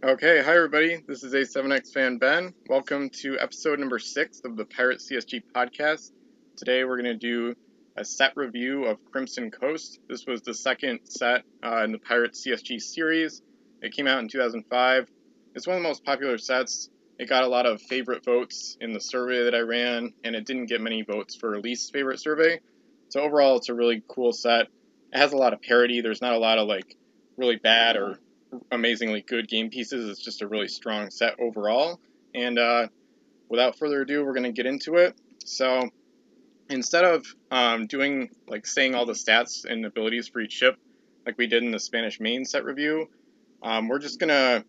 Okay, hi everybody. This is A7X fan Ben. Welcome to episode number 6 of the Pirate CSG podcast. Today we're going to do a set review of Crimson Coast. This was the second set in the Pirate CSG series. It came out in 2005. It's one of the most popular sets. It got a lot of favorite votes in the survey that I ran, and it didn't get many votes for least favorite survey. So overall, it's a really cool set. It has a lot of parity. There's not a lot of really bad or amazingly good game pieces. It's just a really strong set overall. And without further ado, we're going to get into it. So instead of saying all the stats and abilities for each ship like we did in the Spanish main set review, we're just gonna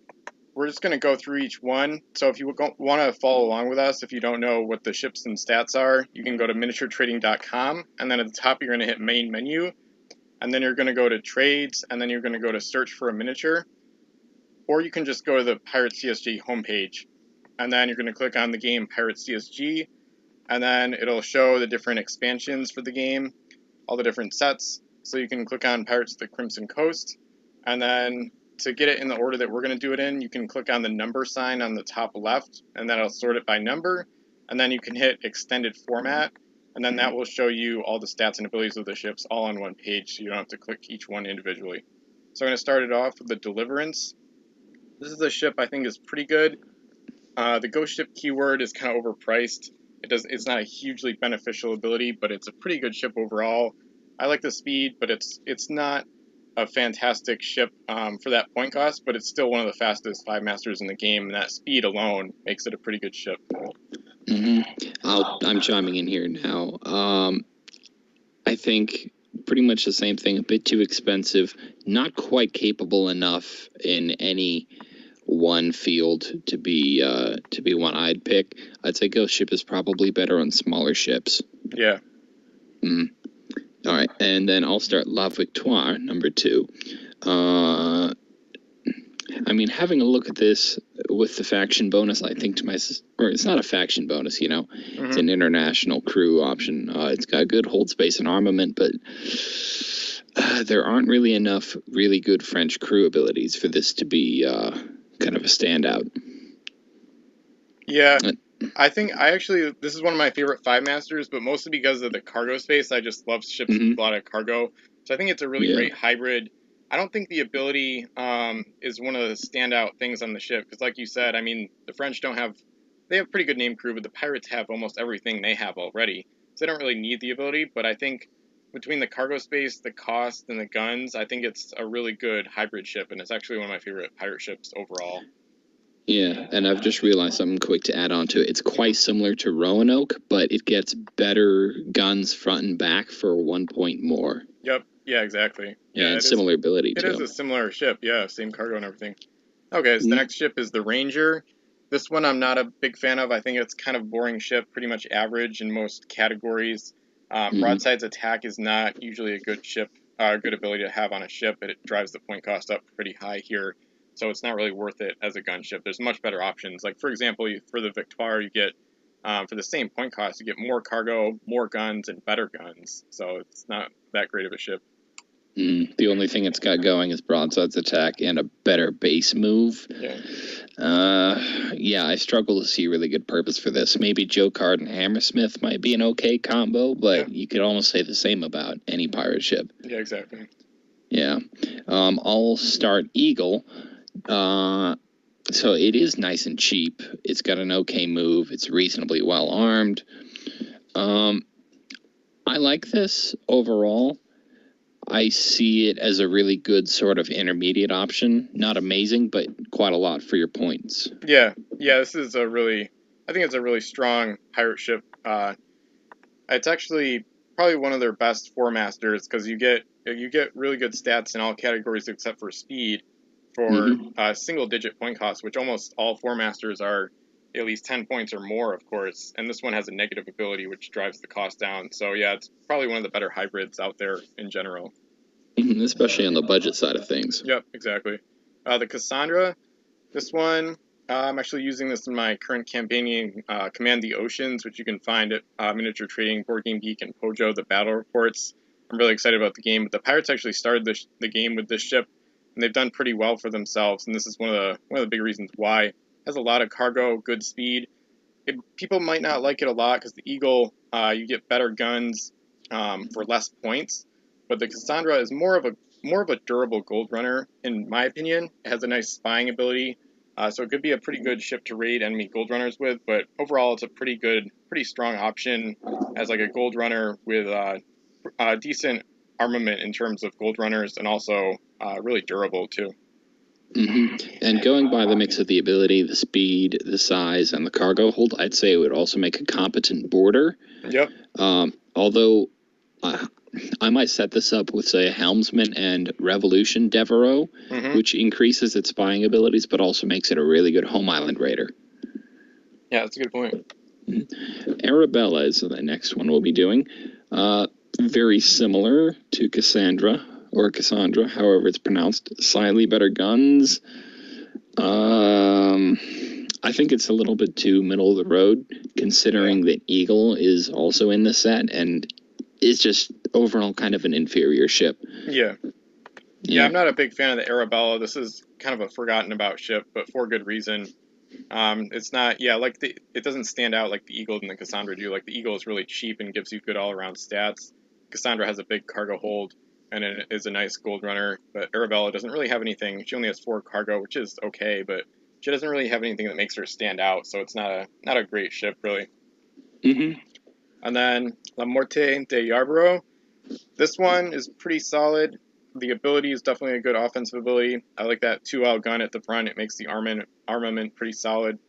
go through each one. So if you want to follow along with us, if you don't know what the ships and stats are, you can go to miniaturetrading.com, and then at the top you're going to hit main menu, and then you're going to go to trades, and then you're going to go to search for a miniature. Or you can just go to the Pirate CSG homepage, and then you're going to click on the game Pirate CSG, and then it'll show the different expansions for the game, all the different sets. So you can click on Pirates of the Crimson Coast, and then to get it in the order that we're going to do it in, you can click on the number sign on the top left, and that'll sort it by number, and then you can hit Extended Format, and then that will show you all the stats and abilities of the ships all on one page, so you don't have to click each one individually. So I'm going to start it off with the Deliverance. This is a ship I think is pretty good. The Ghost Ship keyword is kind of overpriced. It's not a hugely beneficial ability, but it's a pretty good ship overall. I like the speed, but it's not a fantastic ship for that point cost, but it's still one of the fastest 5-masters in the game, and that speed alone makes it a pretty good ship. I'm chiming in here now. I think pretty much the same thing, a bit too expensive, not quite capable enough in any one field to be one I'd pick. I'd say Ghost Ship is probably better on smaller ships. Yeah. All right, and then I'll start La Victoire, number 2. I mean, having a look at this with the faction bonus, I think to myself, or it's not a faction bonus, it's an international crew option. It's got good hold space and armament, but there aren't really enough really good French crew abilities for this to be kind of a standout. Yeah, I think this is one of my favorite 5-masters, but mostly because of the cargo space. I just love ships with a lot of cargo. So I think it's a really great hybrid. I don't think the ability is one of the standout things on the ship, because like you said, I mean, the French they have pretty good name crew, but the pirates have almost everything they have already. So they don't really need the ability, but I think between the cargo space, the cost, and the guns, I think it's a really good hybrid ship, and it's actually one of my favorite pirate ships overall. Yeah, and I've just realized something quick to add on to it. It's quite similar to Roanoke, but it gets better guns front and back for 1 point more. Yep, yeah, exactly. Yeah, and similar ability, too. It is a similar ship, yeah, same cargo and everything. Okay, so the next ship is the Ranger. This one I'm not a big fan of. I think it's kind of a boring ship, pretty much average in most categories. Broadside's attack is not usually a good ship, good ability to have on a ship, but it drives the point cost up pretty high here. So it's not really worth it as a gunship. There's much better options. Like, for example, for the Victoire, you get, for the same point cost, you get more cargo, more guns, and better guns. So it's not that great of a ship. The only thing it's got going is broadside's attack and a better base move. Yeah, I struggle to see really good purpose for this. Maybe Joe Card and Hammersmith might be an okay combo, but you could almost say the same about any pirate ship. Yeah, exactly. Yeah. I'll start Eagle. So it is nice and cheap. It's got an okay move. It's reasonably well armed. I like this overall. I see it as a really good sort of intermediate option. Not amazing, but quite a lot for your points. Yeah, this is I think it's a really strong pirate ship. It's actually probably one of their best 4-masters, because you get really good stats in all categories except for speed for single-digit point cost, which almost all 4-masters are at least 10 points or more, of course. And this one has a negative ability, which drives the cost down. So yeah, it's probably one of the better hybrids out there in general. Especially on the budget side of things. Yep, exactly. The Cassandra, this one, I'm actually using this in my current campaign, Command the Oceans, which you can find at Miniature Trading, Board Game Geek, and Pojo, the battle reports. I'm really excited about the game. But the Pirates actually started the game with this ship, and they've done pretty well for themselves. And this is one of the big reasons why. It has a lot of cargo, good speed. People might not like it a lot because the Eagle, you get better guns for less points, but the Cassandra is more of a durable gold runner, in my opinion. It has a nice spying ability, so it could be a pretty good ship to raid enemy gold runners with. But overall, it's a pretty strong option as like a gold runner with decent armament in terms of gold runners, and also really durable too. And going by the mix of the ability, the speed, the size, and the cargo hold, I'd say it would also make a competent boarder. Yep. Although I might set this up with, say, a Helmsman and Revolution Devereaux, which increases its spying abilities, but also makes it a really good home island raider. Yeah, that's a good point. Arabella is the next one we'll be doing. Very similar to Cassandra, or Cassandra, however it's pronounced. Slightly better guns. I think it's a little bit too middle of the road, considering that Eagle is also in the set, and is just overall kind of an inferior ship. Yeah, I'm not a big fan of the Arabella. This is kind of a forgotten about ship, but for good reason. It's not, it doesn't stand out like the Eagle and the Cassandra do. Like, the Eagle is really cheap and gives you good all-around stats. Cassandra has a big cargo hold, and it is a nice gold runner, but Arabella doesn't really have anything. She only has 4 cargo, which is okay, but she doesn't really have anything that makes her stand out, so it's not a great ship, really. And then La Morte de Yarborough. This one is pretty solid. The ability is definitely a good offensive ability. I like that 2L gun at the front. It makes the armament pretty solid.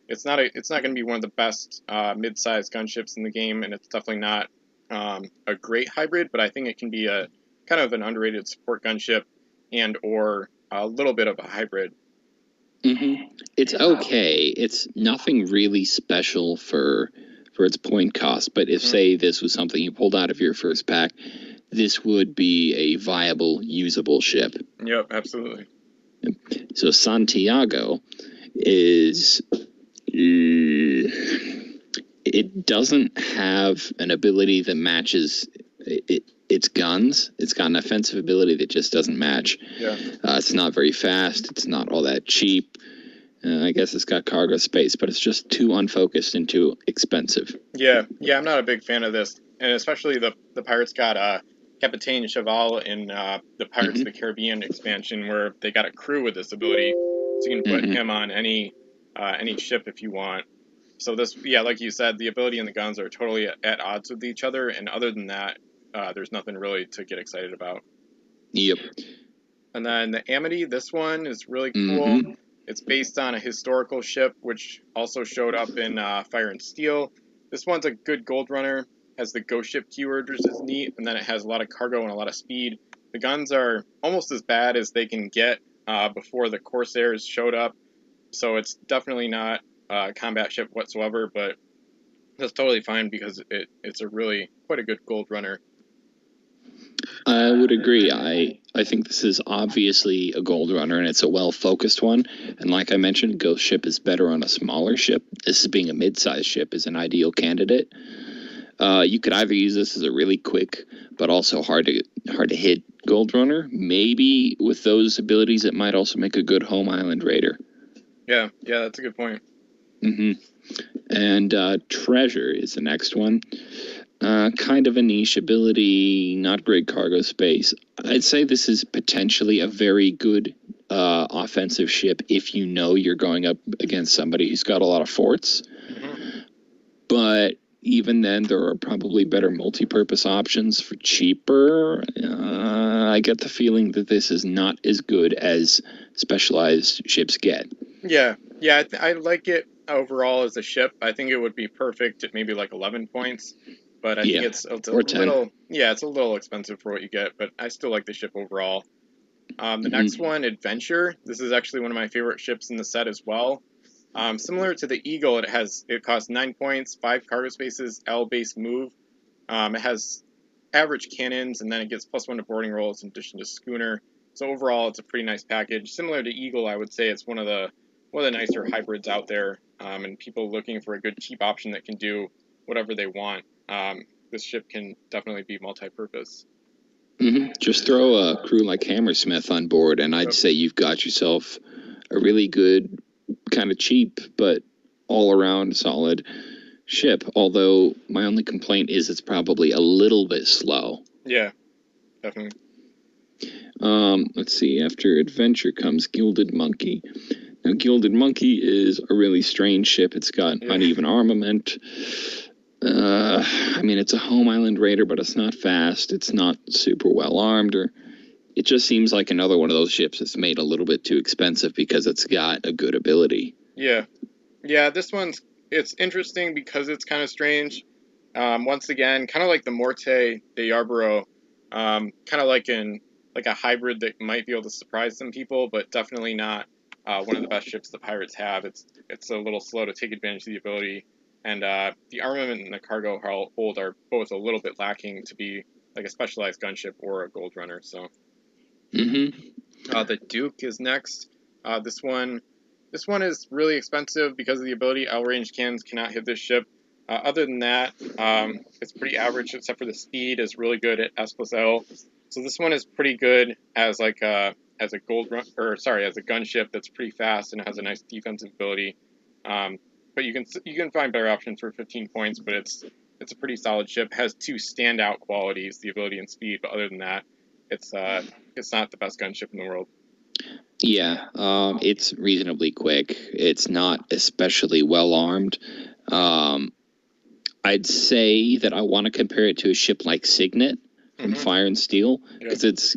It's not going to be one of the best mid-sized gunships in the game, and it's definitely not a great hybrid, but I think it can be a kind of an underrated support gunship and or a little bit of a hybrid. It's okay. It's nothing really special for its point cost, but if, say, this was something you pulled out of your first pack, this would be a viable, usable ship. Yep, absolutely. So Santiago is... it doesn't have an ability that matches its guns. It's got an offensive ability that just doesn't match. Yeah. It's not very fast. It's not all that cheap. I guess it's got cargo space, but it's just too unfocused and too expensive. Yeah, I'm not a big fan of this, and especially the Pirates got Capitaine Cheval in the Pirates of the Caribbean expansion, where they got a crew with this ability, so you can put him on any ship if you want. So this, like you said, the ability and the guns are totally at odds with each other, and other than that, there's nothing really to get excited about. Yep. And then the Amity, this one is really cool. It's based on a historical ship, which also showed up in Fire and Steel. This one's a good gold runner, has the ghost ship keyword, which is neat, and then it has a lot of cargo and a lot of speed. The guns are almost as bad as they can get before the Corsairs showed up, so it's definitely not a combat ship whatsoever, but that's totally fine because it's a really quite a good gold runner. I would agree. I think this is obviously a gold runner, and it's a well-focused one. And like I mentioned, Ghost Ship is better on a smaller ship. This is being a mid-sized ship is an ideal candidate. You could either use this as a really quick, but also hard to hit gold runner. Maybe with those abilities, it might also make a good home island raider. Yeah, that's a good point. And Treasure is the next one. Kind of a niche ability, not great cargo space. I'd say this is potentially a very good offensive ship if you know you're going up against somebody who's got a lot of forts. But even then, there are probably better multi-purpose options for cheaper. I get the feeling that this is not as good as specialized ships get. Yeah, I like it overall as a ship. I think it would be perfect at maybe like 11 points. But I think it's a little expensive for what you get, but I still like the ship overall. The next one, Adventure. This is actually one of my favorite ships in the set as well. Similar to the Eagle, it costs 9 points, 5 cargo spaces, L-based move. It has average cannons, and then it gets +1 to boarding rolls in addition to schooner. So overall, it's a pretty nice package. Similar to Eagle, I would say it's one of the nicer hybrids out there, and people looking for a good cheap option that can do whatever they want. This ship can definitely be multi-purpose. Just throw a crew like Hammersmith on board, and I'd say you've got yourself a really good, kind of cheap, but all-around solid ship. Although my only complaint is it's probably a little bit slow. Yeah, definitely. Let's see. After Adventure comes Gilded Monkey. Now, Gilded Monkey is a really strange ship. It's got uneven armament. I mean, it's a home island raider, but it's not fast. It's not super well armed, or it just seems like another one of those ships that's made a little bit too expensive because it's got a good ability. Yeah, this it's interesting because it's kind of strange. Once again, kind of like the Morte de Yarborough, kind of like a hybrid that might be able to surprise some people, but definitely not one of the best ships the pirates have. It's a little slow to take advantage of the ability, and the armament and the cargo hold are both a little bit lacking to be like a specialized gunship or a gold runner. So, the Duke is next. This one is really expensive because of the ability. L-range cannons cannot hit this ship. Other than that, it's pretty average, except for the speed is really good at S+L. So this one is pretty good as like as a gunship that's pretty fast and has a nice defensive ability. But you can find better options for 15 points, but it's a pretty solid ship. It has two standout qualities, the ability and speed, but other than that, it's not the best gunship in the world. Yeah, it's reasonably quick. It's not especially well armed. I'd say that I want to compare it to a ship like Signet from Fire and Steel, because it's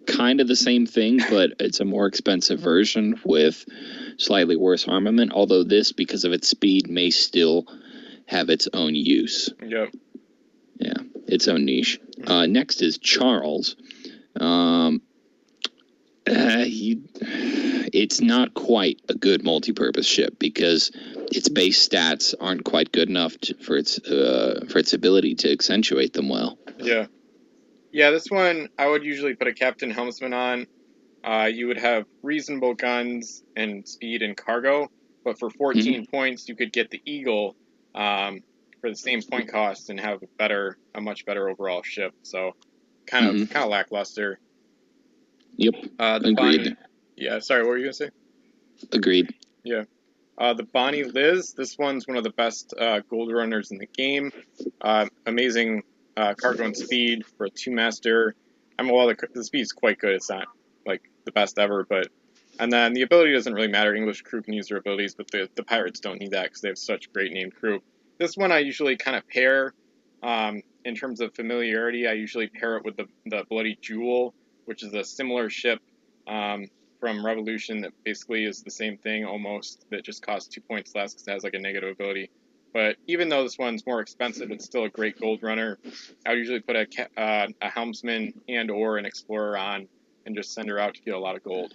kind of the same thing, but it's a more expensive version with slightly worse armament, although this, because of its speed, may still have its own use. Yep. Yeah, its own niche. Next is Charles. It's not quite a good multi-purpose ship because its base stats aren't quite good enough for its ability to accentuate them well. Yeah, this one I would usually put a captain helmsman on. You would have reasonable guns and speed and cargo, but for 14 points you could get the Eagle for the same point cost and have a much better overall ship. So kind of lackluster. Yep. Agreed. Sorry, what were you gonna say? Agreed. Yeah. The Bonnie Liz, this one's one of the best gold runners in the game. Amazing cargo and speed for a 2-master. The speed's quite good. It's not like the best ever, and then the ability doesn't really matter. English crew can use their abilities, but the pirates don't need that because they have such great named crew. This one I usually kind of pair in terms of familiarity. I usually pair it with the Bloody Jewel, which is a similar ship from Revolution that basically is the same thing almost, that just costs 2 points less because it has like a negative ability. But even though this one's more expensive, it's still a great gold runner. I would usually put a helmsman or an explorer on and just send her out to get a lot of gold.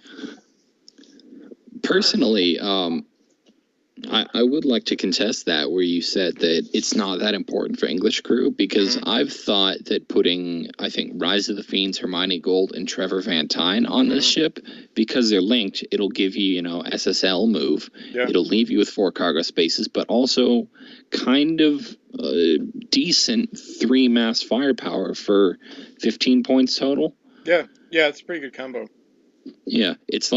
Personally, I would like to contest that, where you said that it's not that important for English crew, because I've thought that putting, I think, Rise of the Fiends, Hermione Gold, and Trevor Van Tyne on this ship, because they're linked, it'll give you, SSL move. Yeah. It'll leave you with 4 cargo spaces, but also kind of decent 3-mass firepower for 15 points total. Yeah, it's a pretty good combo. Yeah, it's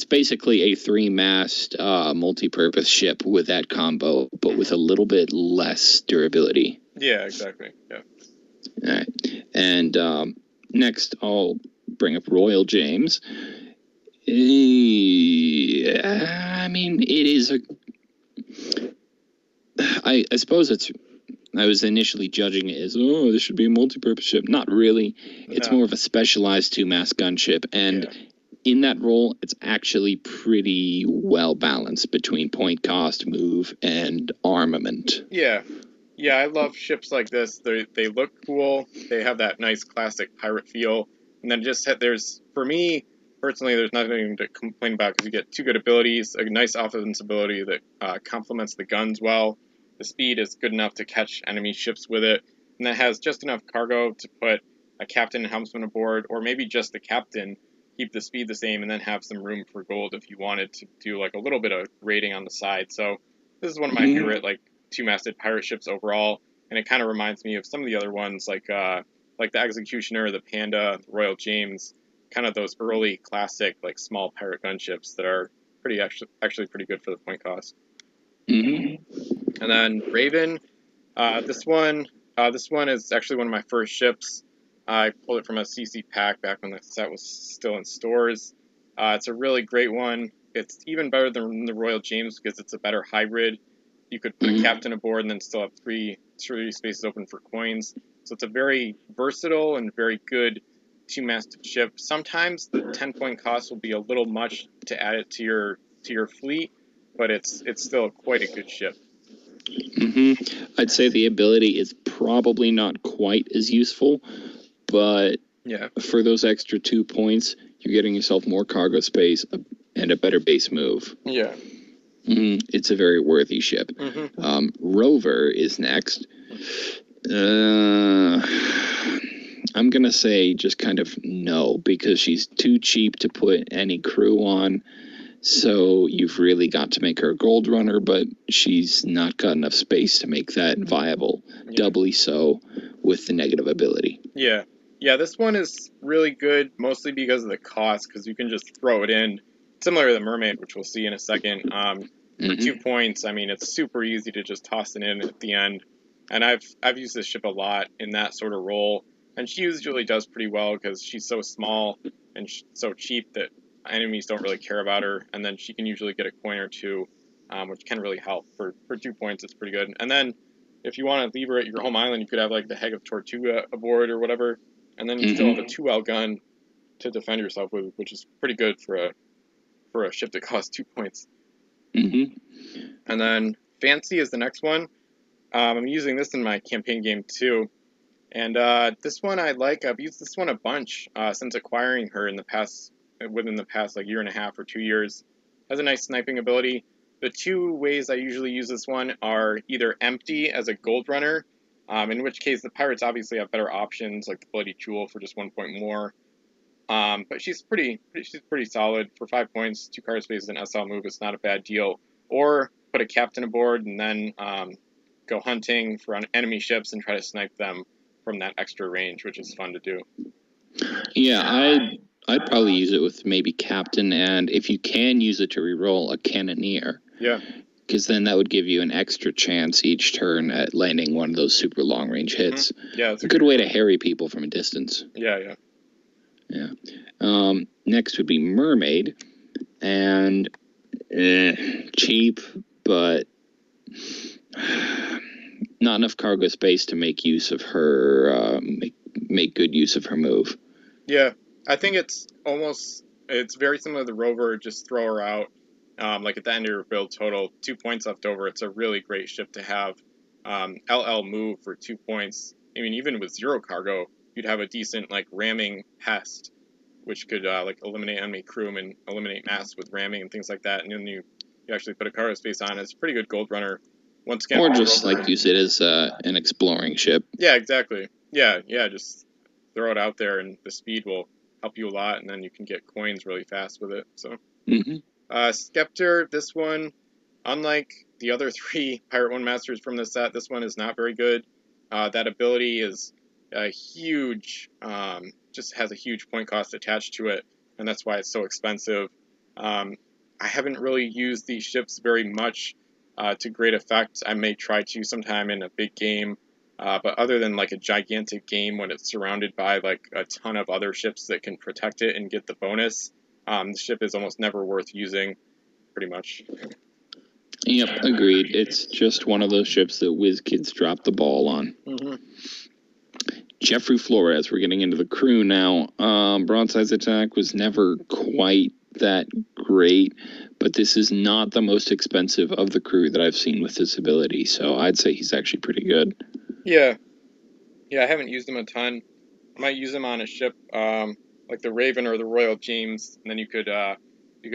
basically a 3-mast multi-purpose ship with that combo, but with a little bit less durability. Yeah, exactly. Yeah. All right. And next, I'll bring up Royal James. I mean, it is I suppose I was initially judging it as, this should be a multi-purpose ship. Not really. It's more of a specialized 2-mast gunship, and in that role, it's actually pretty well balanced between point cost, move, and armament. Yeah, I love ships like this. They look cool. They have that nice classic pirate feel, and then for me personally, there's nothing to complain about because you get 2 good abilities, a nice offense ability that complements the guns well. The speed is good enough to catch enemy ships with it, and that has just enough cargo to put a captain and helmsman aboard, or maybe just the captain. Keep the speed the same, and then have some room for gold if you wanted to do like a little bit of raiding on the side. So this is one of my favorite 2-masted pirate ships overall, and it kind of reminds me of some of the other ones like like the Executioner, the Panda, the Royal James, kind of those early classic like small pirate gunships that are actually pretty good for the point cost. Mm-hmm. And then Raven, this one is actually one of my first ships. I pulled it from a CC pack back when the set was still in stores. It's a really great one. It's even better than the Royal James because it's a better hybrid. You could put a captain aboard and then still have three spaces open for coins. So it's a very versatile and very good two-masted ship. Sometimes the 10-point cost will be a little much to add it to your fleet, but it's still quite a good ship. Mm-hmm. I'd say the ability is probably not quite as useful, but yeah, for those extra 2 points, you're getting yourself more cargo space and a better base move. Yeah. Mm-hmm. It's a very worthy ship. Mm-hmm. Rover is next. I'm going to say just kind of no, because she's too cheap to put any crew on. So you've really got to make her a gold runner, but she's not got enough space to make that viable. Yeah. Doubly so with the negative ability. Yeah. Yeah, this one is really good, mostly because of the cost, because you can just throw it in, similar to the Mermaid, which we'll see in a second. For 2 points, I mean, it's super easy to just toss it in at the end. And I've used this ship a lot in that sort of role, and she usually does pretty well because she's so small and so cheap that enemies don't really care about her, and then she can usually get a coin or two, which can really help. For 2 points, it's pretty good. And then if you want to leave her at your home island, you could have like the Hag of Tortuga aboard or whatever, and then you still have a 2L gun to defend yourself with, which is pretty good for a ship that costs 2 points. And then Fancy is the next one. I'm using this in my campaign game too, and this one I like. I've used this one a bunch since acquiring her within the past like year and a half or 2 years. Has a nice sniping ability. The 2 ways I usually use this one are either empty as a gold runner, in which case the pirates obviously have better options like the Bloody Jewel for just 1 point more. But she's pretty solid for 5 points, 2 card spaces, and SL move. It's not a bad deal. Or put a captain aboard and then go hunting for enemy ships and try to snipe them from that extra range, which is fun to do. Yeah, I'd probably use it with maybe captain, and if you can use it to reroll, a cannoneer. Yeah. Because then that would give you an extra chance each turn at landing one of those super long range hits. Yeah, it's a good way to harry people from a distance. Yeah. Next would be Mermaid, and cheap, but not enough cargo space to make use of her, make good use of her move. Yeah, I think it's very similar to the Rover. Just throw her out, like at the end of your build total, 2 points left over. It's a really great ship to have. LL move for 2 points. I mean, even with 0 cargo, you'd have a decent like ramming pest, which could like eliminate enemy crew and eliminate mass with ramming and things like that. And then you actually put a cargo space on. It's a pretty good gold runner. Once again, or just like use it as an exploring ship. Yeah, exactly. Yeah, just throw it out there, and the speed will help you a lot, and then you can get coins really fast with it. So, Scepter, this one, unlike the other 3 Pirate 1 Masters from the set, this one is not very good. That ability is huge, just has a huge point cost attached to it, and that's why it's so expensive. I haven't really used these ships very much to great effect. I may try to sometime in a big game, but other than like a gigantic game when it's surrounded by like a ton of other ships that can protect it and get the bonus, the ship is almost never worth using, pretty much. Yep, agreed. It's just one of those ships that whiz kids drop the ball on. Jeffrey Flores, we're getting into the crew now. Broadside's attack was never quite that great, but this is not the most expensive of the crew that I've seen with this ability, so I'd say he's actually pretty good. Yeah, I haven't used him a ton. I might use him on a ship like the Raven or the Royal James, and then you could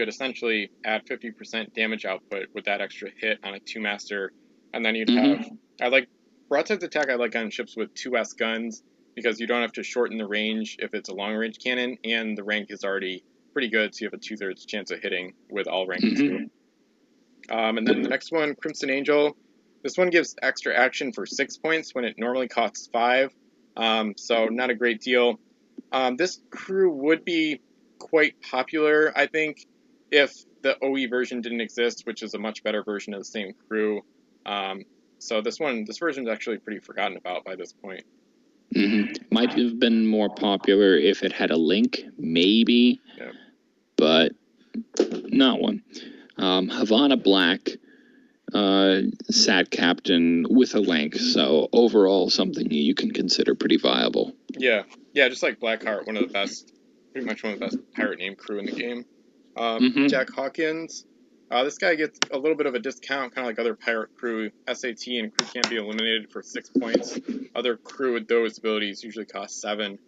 essentially add 50% damage output with that extra hit on a 2-master, and then you'd have. I like Broadside's attack. I like on ships with 2S guns because you don't have to shorten the range if it's a long range cannon, and the rank is already pretty good, so you have a 2/3 chance of hitting with all ranks too. And then the next one, Crimson Angel. This one gives extra action for 6 points when it normally costs 5. So not a great deal. This crew would be quite popular, I think, if the OE version didn't exist, which is a much better version of the same crew. So this version is actually pretty forgotten about by this point. Might have been more popular if it had a link, maybe, but not one. Havana Black, SAT captain with a link, so overall something you can consider pretty viable. Yeah, just like Blackheart, pretty much one of the best pirate name crew in the game. Jack Hawkins, this guy gets a little bit of a discount, kind of like other pirate crew. SAT and crew can't be eliminated for 6 points. Other crew with those abilities usually cost 7,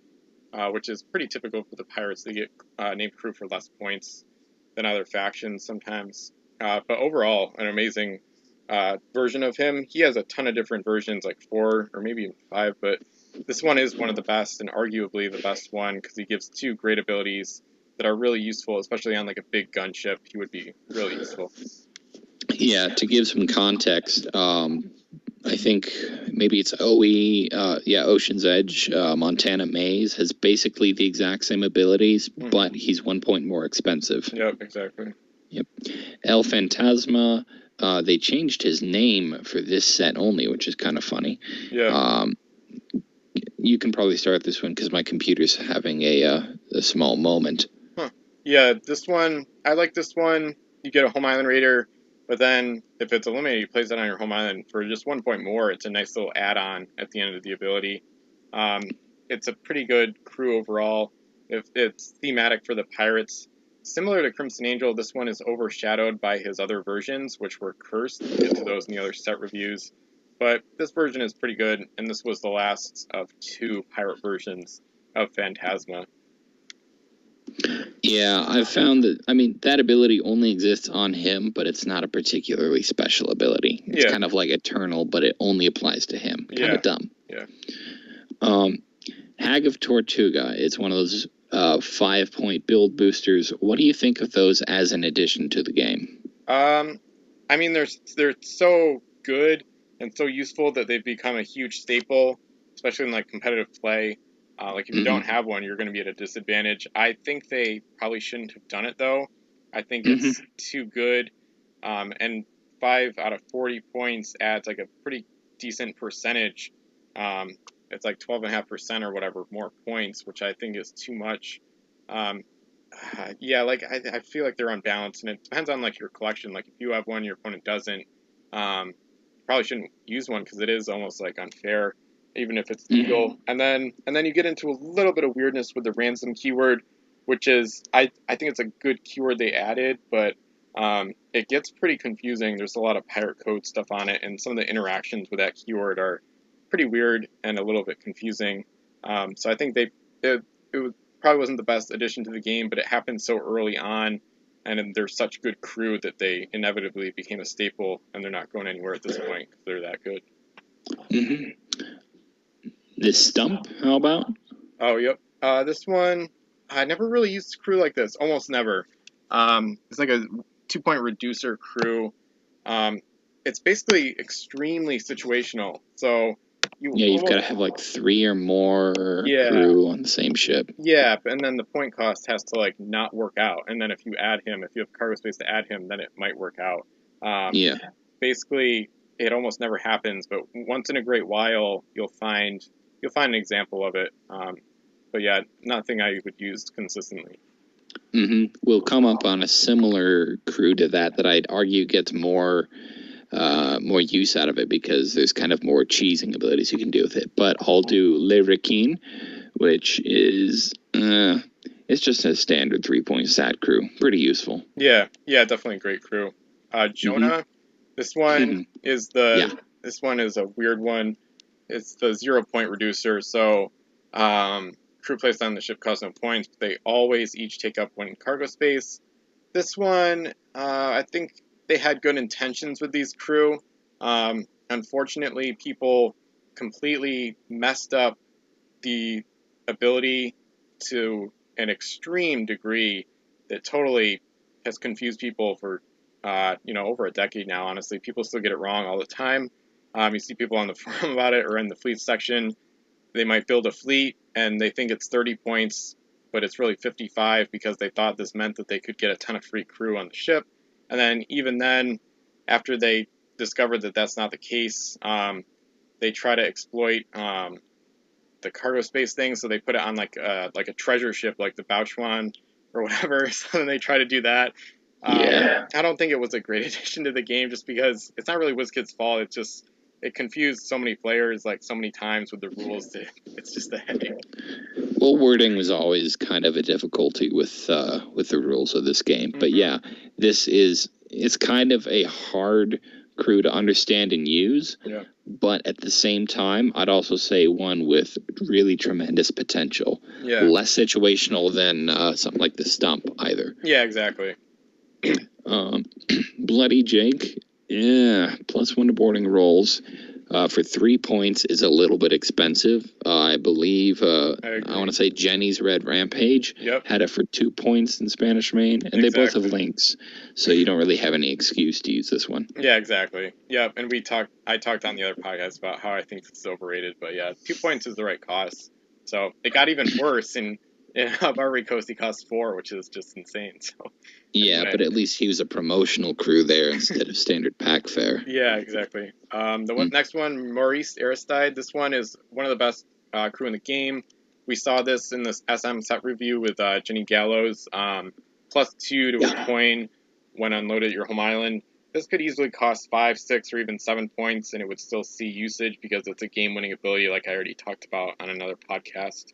which is pretty typical for the pirates. They get named crew for less points than other factions sometimes. But overall, an amazing version of him. He has a ton of different versions, like 4 or maybe even 5, but this one is one of the best and arguably the best one because he gives 2 great abilities that are really useful, especially on like a big gunship. He would be really useful. Yeah, to give some context, I think maybe it's OE, Ocean's Edge, Montana Maze has basically the exact same abilities, but he's 1 point more expensive. Yep, exactly. Yep. El Phantasma, they changed his name for this set only, which is kind of funny. Yeah. You can probably start this one because my computer's having a small moment. Huh. Yeah, this one, I like this one. You get a home island raider, but then if it's eliminated, you place it on your home island for just 1 point more. It's a nice little add-on at the end of the ability. It's a pretty good crew overall. If it's thematic for the pirates. Similar to Crimson Angel, this one is overshadowed by his other versions, which were cursed. We'll get to those in the other set reviews. But this version is pretty good, and this was the last of 2 pirate versions of Phantasma. Yeah, I've found that, that ability only exists on him, but it's not a particularly special ability. It's kind of like Eternal, but it only applies to him. Kind of dumb. Yeah. Hag of Tortuga, it's one of those 5-point build boosters. What do you think of those as an addition to the game? They're so good and so useful that they've become a huge staple, especially in like competitive play. Like if you don't have one, you're going to be at a disadvantage. I think they probably shouldn't have done it though. I think it's too good. And 5 out of 40 points adds like a pretty decent percentage. It's like 12.5% or whatever more points, which I think is too much. I feel like they're unbalanced, and it depends on like your collection. Like if you have one, your opponent doesn't. Probably shouldn't use one because it is almost like unfair, even if it's legal. And then you get into a little bit of weirdness with the ransom keyword, which is I think it's a good keyword they added, but it gets pretty confusing. There's a lot of pirate code stuff on it, and some of the interactions with that keyword are pretty weird and a little bit confusing. So I think it probably wasn't the best addition to the game, but it happened so early on, and they're such good crew that they inevitably became a staple, and they're not going anywhere at this point because they're that good. This stump, how about? Oh, yep. This one, I never really used a crew like this. Almost never. It's like a 2-point reducer crew. It's basically extremely situational. So you've got to have like 3 or more crew on the same ship. Yeah, and then the point cost has to like not work out. And then if you add him, if you have cargo space to add him, then it might work out. Basically, it almost never happens, but once in a great while, you'll find an example of it. But yeah, nothing I would use consistently. We'll come up on a similar crew to that I'd argue gets more use out of it because there's kind of more cheesing abilities you can do with it. But I'll do Le Requin, which is it's just a standard 3-point stat crew. Pretty useful. Yeah, definitely a great crew. Jonah, this one is this one is a weird one. It's the 0-point reducer, so crew placed on the ship costs no points, but they always each take up 1 cargo space. This one, I think they had good intentions with these crew. Unfortunately, people completely messed up the ability to an extreme degree that totally has confused people for over a decade now. Honestly, people still get it wrong all the time. You see people on the forum about it or in the fleet section they might build a fleet and they think it's 30 points, but it's really 55 because they thought this meant that they could get a ton of free crew on the ship. And then even then, after they discovered that that's not the case, they try to exploit the cargo space thing. So they put it on like a treasure ship, like the Bauchuan or whatever. So then they try to do that. I don't think it was a great addition to the game, just because it's not really WizKid's fault. It's just it confused so many players like so many times with the rules. It's just a headache. Well, wording was always kind of a difficulty with the rules of this game. But yeah, it's kind of a hard crew to understand and use. Yeah. But at the same time, I'd also say one with really tremendous potential. Yeah. Less situational than something like the Stump either. Yeah, exactly. Bloody Jake, yeah, +1 to boarding rolls. For 3 points is a little bit expensive. I believe, I want to say Jenny's Red Rampage had it for 2 points in Spanish Main, and they both have links, so you don't really have any excuse to use this one. Yeah, exactly. Yeah, and I talked on the other podcast about how I think it's overrated, but yeah, 2 points is the right cost. So it got even worse in Barbary Coast, he costs 4, which is just insane. So yeah, but at least he was a promotional crew there instead of standard pack fare. Yeah, exactly. Next one, Maurice Aristide. This one is one of the best crew in the game. We saw this in this SM set review with Jenny Gallows. +2 to a coin when unloaded at your home island. This could easily cost 5, 6, or even 7 points, and it would still see usage because it's a game-winning ability, like I already talked about on another podcast.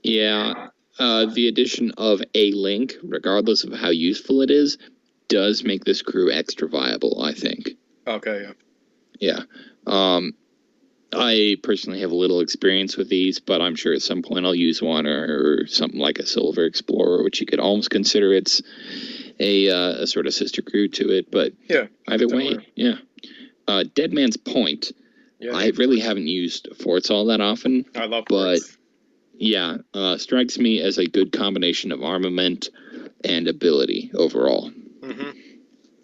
Yeah, the addition of a link, regardless of how useful it is, does make this crew extra viable, I think. Okay, yeah. Yeah. I personally have a little experience with these, but I'm sure at some point I'll use one or something like a Silver Explorer, which you could almost consider it's a sort of sister crew to it. But yeah, either way, yeah. Dead Man's Point. Yeah, I really haven't used forts all that often. I love forts. Yeah, strikes me as a good combination of armament and ability overall. Mm-hmm.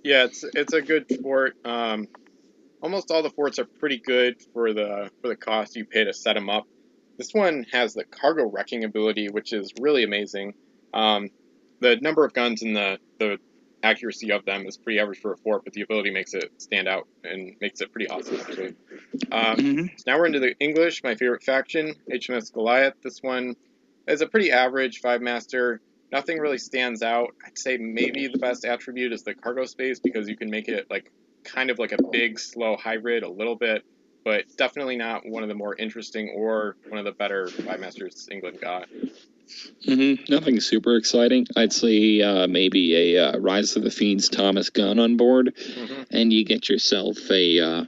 Yeah, it's a good fort. Almost all the forts are pretty good for the cost you pay to set them up. This one has the cargo wrecking ability, which is really amazing. The number of guns and the accuracy of them is pretty average for a fort, but the ability makes it stand out and makes it pretty awesome, actually. So now we're into the English, my favorite faction, HMS Goliath. This one is a pretty average 5-master. Nothing really stands out. I'd say maybe the best attribute is the cargo space, because you can make it like kind of like a big, slow hybrid a little bit, but definitely not one of the more interesting or one of the better 5-masters England got. Nothing super exciting. I'd say maybe a Rise of the Fiends Thomas gun on board, and you get yourself a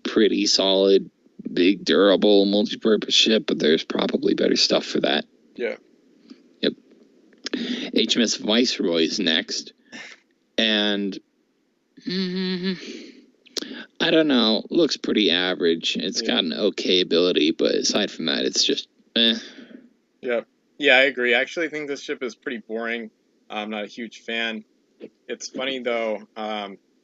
pretty solid, big, durable, multi-purpose ship, but there's probably better stuff for that. Yeah. Yep. HMS Viceroy is next, and I don't know, looks pretty average. It's got an okay ability, but aside from that, it's just Yep. Yeah, I agree. I actually think this ship is pretty boring. I'm not a huge fan. It's funny, though,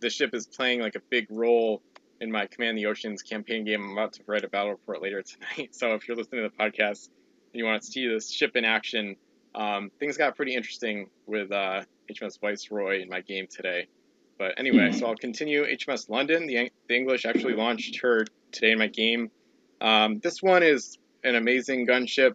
this ship is playing like a big role in my Command the Oceans campaign game. I'm about to write a battle report later tonight, so if you're listening to the podcast and you want to see this ship in action, things got pretty interesting with HMS Viceroy in my game today. But anyway, so I'll continue. HMS London, the English actually launched her today in my game. This one is an amazing gunship.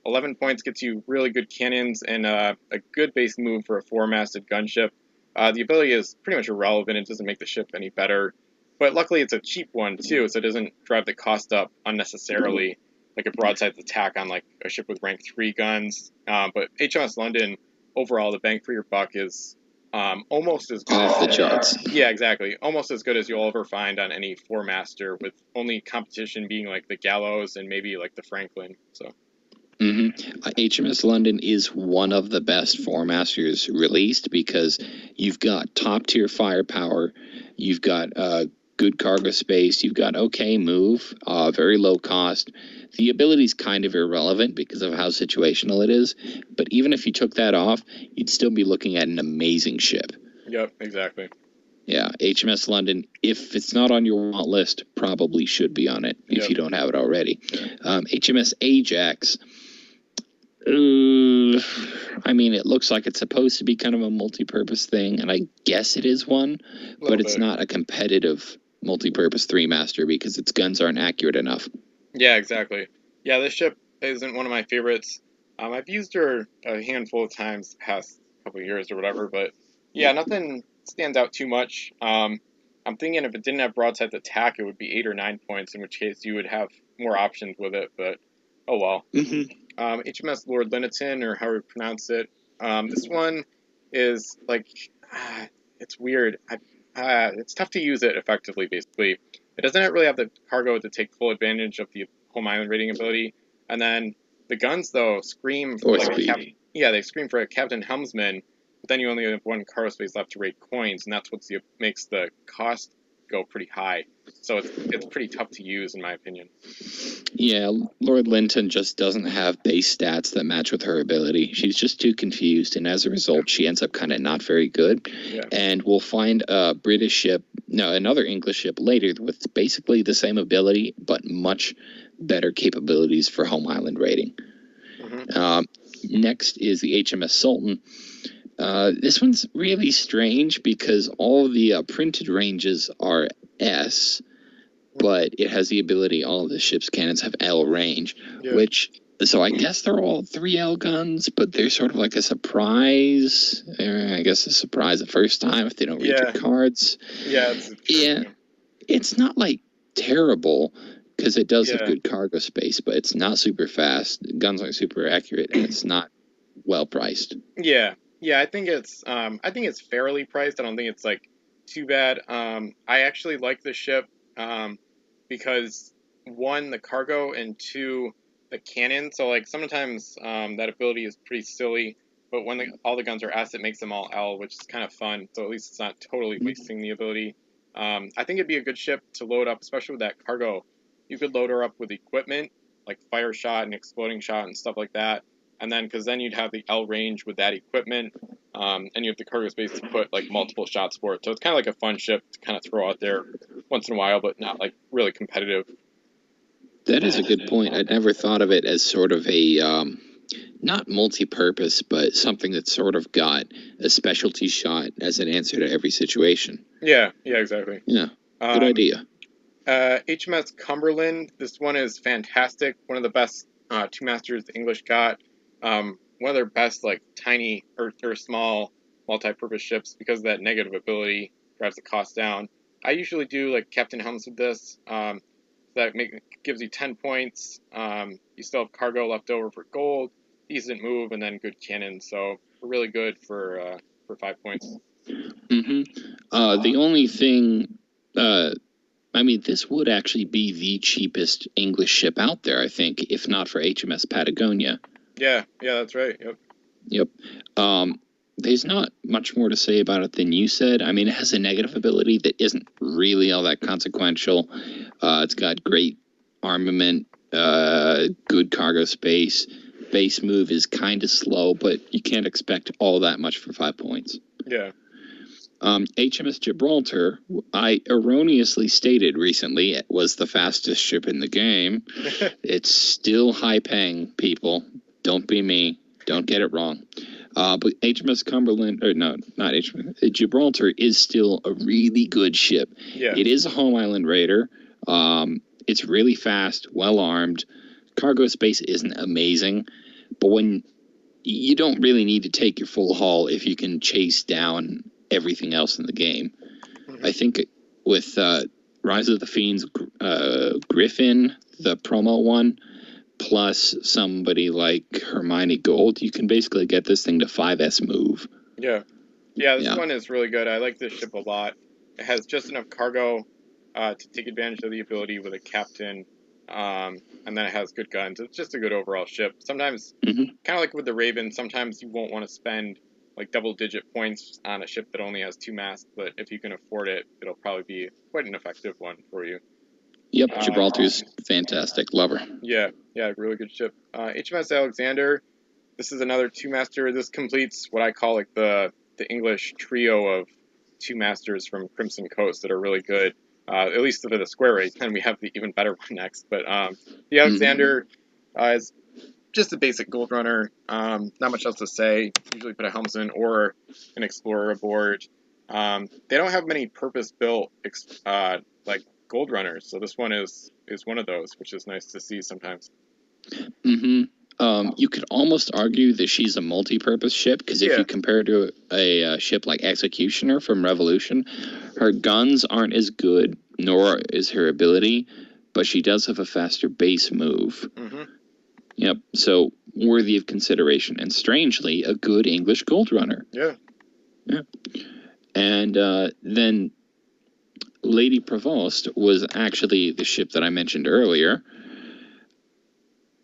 11 points gets you really good cannons and a good base move for a 4-masted gunship. The ability is pretty much irrelevant. It doesn't make the ship any better. But luckily it's a cheap one too, so it doesn't drive the cost up unnecessarily, like a broadside attack on like a ship with rank 3 guns. But HMS London, overall, the bang for your buck is almost as good off the charts. Yeah, exactly. Almost as good as you'll ever find on any 4-master, with only competition being like the Gallows and maybe like the Franklin. So. HMS London is one of the best 4-masters released, because you've got top-tier firepower, you've got good cargo space, you've got okay move, very low cost. The ability's kind of irrelevant because of how situational it is, but even if you took that off, you'd still be looking at an amazing ship. Yep, exactly. Yeah, HMS London, if it's not on your want list, probably should be on it if you don't have it already. HMS Ajax, I mean, it looks like it's supposed to be kind of a multi-purpose thing, and I guess it is one, but it's not a competitive multi-purpose 3-master because its guns aren't accurate enough. Yeah, exactly. Yeah, this ship isn't one of my favorites. I've used her a handful of times the past couple of years or whatever, but yeah, nothing stands out too much. I'm thinking if it didn't have broadside attack, it would be 8 or 9 points, in which case you would have more options with it, but oh well. HMS Lord Linneton, or however you pronounce it. This one is like, it's weird. It's tough to use it effectively, basically. It doesn't really have the cargo to take full advantage of the home island raiding ability. And then the guns, though, scream for they scream for a captain helmsman, but then you only have 1 cargo space left to raid coins, and that's what makes the cost go pretty high. So it's pretty tough to use, in my opinion. Yeah, Lord Linton just doesn't have base stats that match with her ability. She's just too confused, and as a result, she ends up kind of not very good. Yeah. And we'll find another English ship later with basically the same ability, but much better capabilities for home island raiding. Next is the HMS Sultan. This one's really strange because all the printed ranges are S, but it has the ability, all of the ship's cannons have L range, so I guess they're all 3L guns, but they're sort of like a surprise. I guess a surprise the first time if they don't read your cards. It's not like terrible because it does have good cargo space, but it's not super fast. The guns aren't super accurate, and it's not well priced. Yeah, I think it's fairly priced. I don't think it's like too bad. I actually like the ship because 1, the cargo, and 2, the cannon. So like sometimes that ability is pretty silly, but when all the guns are S, it makes them all L, which is kind of fun. So at least it's not totally wasting the ability. I think it'd be a good ship to load up, especially with that cargo. You could load her up with equipment like fire shot and exploding shot and stuff like that. And then, because then you'd have the L range with that equipment, and you have the cargo space to put like multiple shots for it. So it's kind of like a fun ship to kind of throw out there once in a while, but not like really competitive. That is a good point. I'd never thought of it as sort of a not multi-purpose, but something that's sort of got a specialty shot as an answer to every situation. Yeah, exactly. Yeah, good idea. HMS Cumberland. This one is fantastic. One of the best 2-masters the English got. One of their best like tiny or small multi-purpose ships because of that negative ability drives the cost down. I usually do like Captain Helms with this. That gives you 10 points. You still have cargo left over for gold, decent move, and then good cannon. So really good for 5 points. The only thing, this would actually be the cheapest English ship out there, I think, if not for HMS Patagonia. Yeah, that's right. Yep. There's not much more to say about it than you said. I mean, it has a negative ability that isn't really all that consequential. It's got great armament, good cargo space. Base move is kind of slow, but you can't expect all that much for 5 points. Yeah. HMS Gibraltar, I erroneously stated recently it was the fastest ship in the game. It's still high-paying, people. Don't be me. Don't get it wrong. But HMS Cumberland, or no, not HMS, Gibraltar is still a really good ship. Yeah. It is a home island raider. It's really fast, well-armed. Cargo space isn't amazing, but when you don't really need to take your full haul if you can chase down everything else in the game. I think with Rise of the Fiends, Griffin, the promo one, plus somebody like Hermione Gold, you can basically get this thing to 5S move. Yeah, this one is really good. I like this ship a lot. It has just enough cargo to take advantage of the ability with a captain, and then it has good guns. It's just a good overall ship. Sometimes, kind of like with the Raven, sometimes you won't want to spend like double-digit points on a ship that only has 2 masts, but if you can afford it, it'll probably be quite an effective one for you. Yep, Gibraltar's fantastic. Love her. Yeah, really good ship. HMS Alexander, this is another 2-master. This completes what I call like the English trio of two masters from Crimson Coast that are really good, at least for the square race, and we have the even better one next. But the Alexander is just a basic gold runner. Not much else to say. Usually put a helmsman or an explorer aboard. They don't have many purpose-built like gold runners, so this one is one of those, which is nice to see sometimes. You could almost argue that she's a multi-purpose ship, because if you compare to a ship like Executioner from Revolution, her guns aren't as good, nor is her ability, but she does have a faster base move. Yep, so worthy of consideration, and strangely, a good English gold runner. Yeah. And then Lady Provost was actually the ship that I mentioned earlier.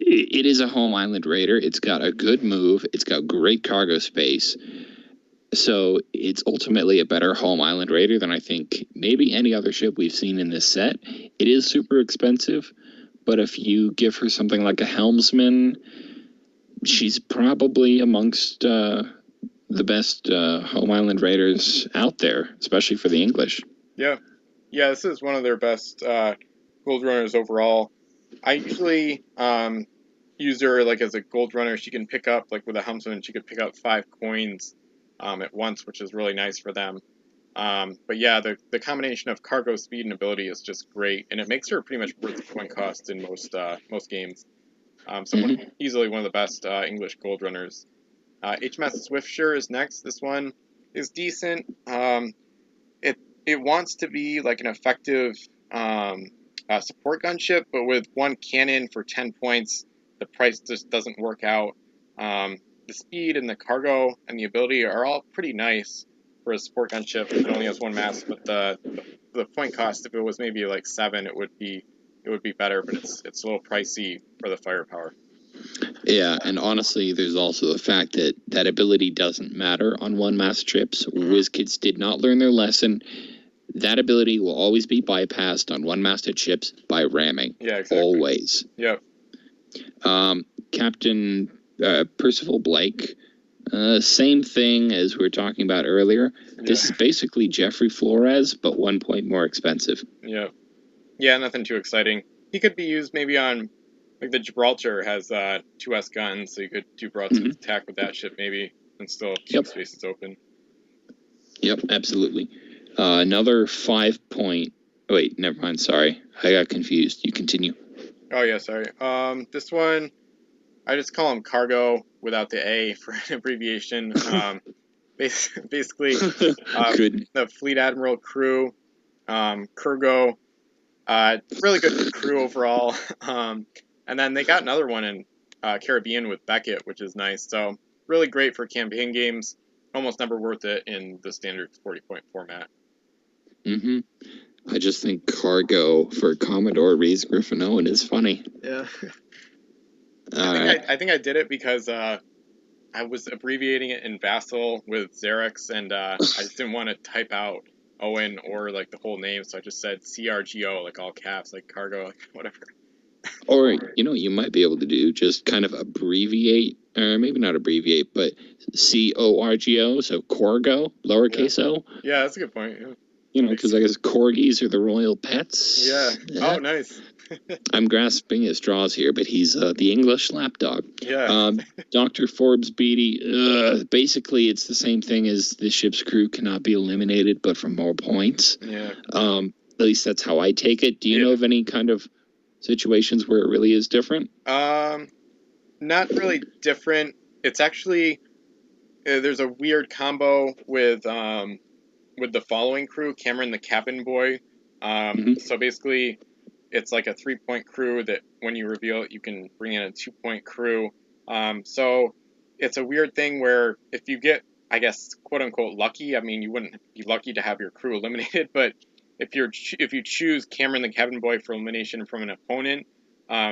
It is a home island raider. It's got a good move. It's got great cargo space. So it's ultimately a better home island raider than I think maybe any other ship we've seen in this set. It is super expensive, but if you give her something like a helmsman, she's probably amongst the best home island raiders out there, especially for the English. Yeah, this is one of their best gold runners overall. I usually use her like as a gold runner. She can pick up, like with a helmsman, she could pick up 5 coins at once, which is really nice for them. But yeah, the combination of cargo, speed, and ability is just great, and it makes her pretty much worth the coin cost in most games. Easily one of the best English gold runners. HMS Swiftsure is next. This one is decent. It wants to be like an effective support gunship, but with 1 cannon for 10 points, the price just doesn't work out. The speed and the cargo and the ability are all pretty nice for a support gunship. It only has 1 mast, but the point cost, if it was maybe like 7, it would be better. But it's a little pricey for the firepower. Yeah, and honestly, there's also the fact that ability doesn't matter on 1 mast trips. WizKids did not learn their lesson. That ability will always be bypassed on 1-masted ships by ramming. Yeah, exactly. Always. Yep. Captain Percival Blake, same thing as we were talking about earlier. This is basically Jeffrey Flores, but 1 point more expensive. Yeah. Yeah, nothing too exciting. He could be used maybe on, like the Gibraltar has 2S guns, so you could do broadside attack with that ship maybe, and still keep spaces open. Yep, absolutely. Another 5 point... Wait, never mind, sorry. I got confused. You continue. Oh, yeah, sorry. This one, I just call him Cargo without the A for an abbreviation. Basically, the Fleet Admiral crew, Kurgo, really good for crew overall. And then they got another one in Caribbean with Beckett, which is nice. So really great for campaign games. Almost never worth it in the standard 40-point format. I just think Cargo for Commodore Reese Griffin Owen is funny. Yeah. I think I did it because I was abbreviating it in Vassal with Xerox, and I just didn't want to type out Owen or like the whole name, so I just said CRGO, like all caps, like Cargo, like whatever. Or, you might be able to do just kind of abbreviate, or maybe not abbreviate, but CORGO, so Corgo, lowercase o. Yeah, that's a good point. Because I guess corgis are the royal pets. Yeah. Oh, nice. I'm grasping at straws here, but he's the English lapdog. Yeah. Dr. Forbes Beatty, basically it's the same thing as the ship's crew cannot be eliminated, but for more points. Yeah. At least that's how I take it. Do you know of any kind of situations where it really is different? Not really different. It's actually, there's a weird combo with the following crew, Cameron the cabin boy. So basically, it's like a 3-point crew that when you reveal it, you can bring in a 2-point crew. So it's a weird thing where if you get, I guess, quote unquote lucky, I mean, you wouldn't be lucky to have your crew eliminated, but if you choose Cameron the cabin boy for elimination from an opponent,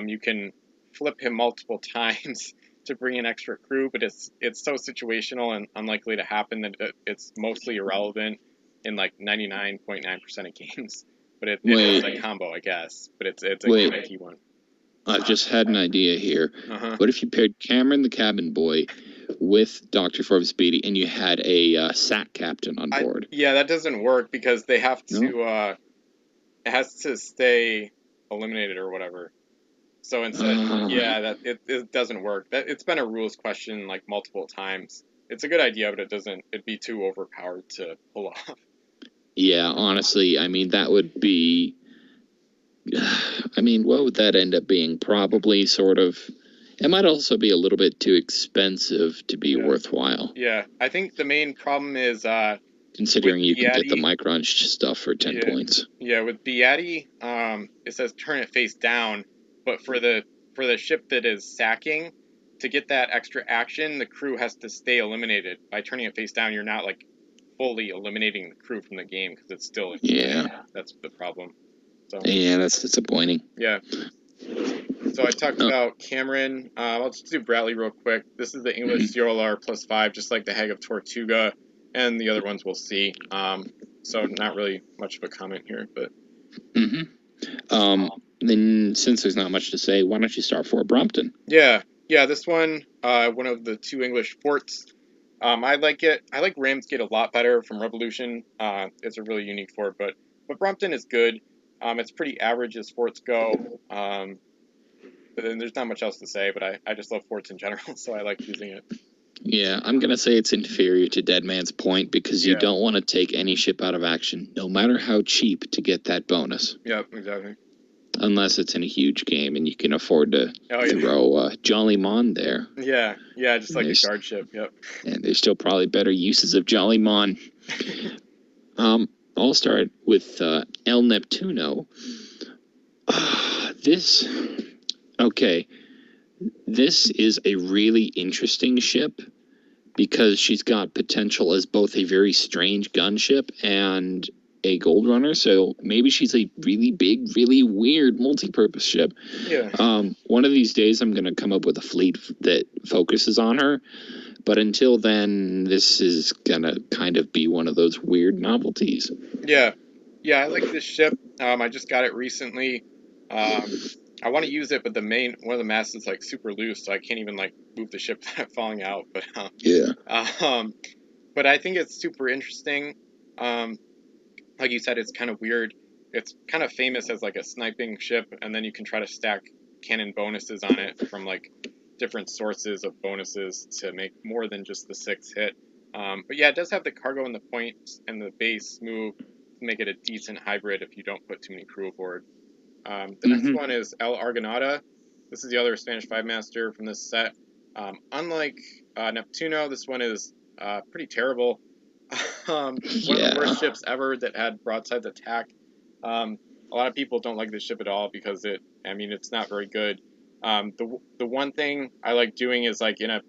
you can flip him multiple times to bring in extra crew, but it's so situational and unlikely to happen that it's mostly irrelevant in like 99.9% of games. But it is a combo, I guess. But it's a key one. I've just had an idea here. What if you paired Cameron the cabin boy with Dr. Forbes Beatty, and you had a SAT captain on board. Yeah, that doesn't work because they have to. It has to stay eliminated or whatever. So instead, it doesn't work. It's been a rules question like multiple times. It's a good idea, but it'd be too overpowered to pull off. Yeah, honestly, I mean, that would be, I mean, what would that end up being? Probably sort of, it might also be a little bit too expensive to be worthwhile. Yeah, I think the main problem is, considering you can get the Micron stuff for 10 points. Yeah, with Beatty, it says turn it face down, but for the ship that is sacking, to get that extra action, the crew has to stay eliminated. By turning it face down, you're not like fully eliminating the crew from the game because it's still that's the problem. So yeah, that's disappointing. Yeah. So I talked about Cameron. I'll just do Bradley real quick. This is the English CRLR +5, just like the Hag of Tortuga, and the other ones we'll see. So not really much of a comment here, but. Then since there's not much to say, why don't you start Fort Brompton? Yeah, this one, one of the 2 English forts. I like it. I like Ramsgate a lot better from Revolution. It's a really unique fort, but Brompton is good. It's pretty average as forts go. But then there's not much else to say, but I just love forts in general, so I like using it. Yeah, I'm going to say it's inferior to Dead Man's Point because you don't want to take any ship out of action, no matter how cheap, to get that bonus. Yep, exactly. Unless it's in a huge game and you can afford to throw Jolly Mon there. Yeah, just like a guard ship, yep. And there's still probably better uses of Jolly Mon. I'll start with El Neptuno. This is a really interesting ship because she's got potential as both a very strange gunship and a gold runner, so maybe she's a really big, really weird multi-purpose ship. Yeah. One of these days I'm going to come up with a fleet that focuses on her, but until then, this is going to kind of be one of those weird novelties. Yeah, I like this ship. I just got it recently. I want to use it, but one of the masts is like super loose, so I can't even like move the ship without falling out. But but I think it's super interesting. Like you said, it's kind of weird. It's kind of famous as like a sniping ship, and then you can try to stack cannon bonuses on it from like different sources of bonuses to make more than just the 6 hit. But yeah, it does have the cargo and the points and the base move to make it a decent hybrid if you don't put too many crew aboard. The next one is El Argonauta. This is the other Spanish 5-master from this set. Unlike Neptuno, this one is pretty terrible. One of the worst ships ever that had broadside attack. A lot of people don't like this ship at all because it's not very good. The one thing I like doing is like in a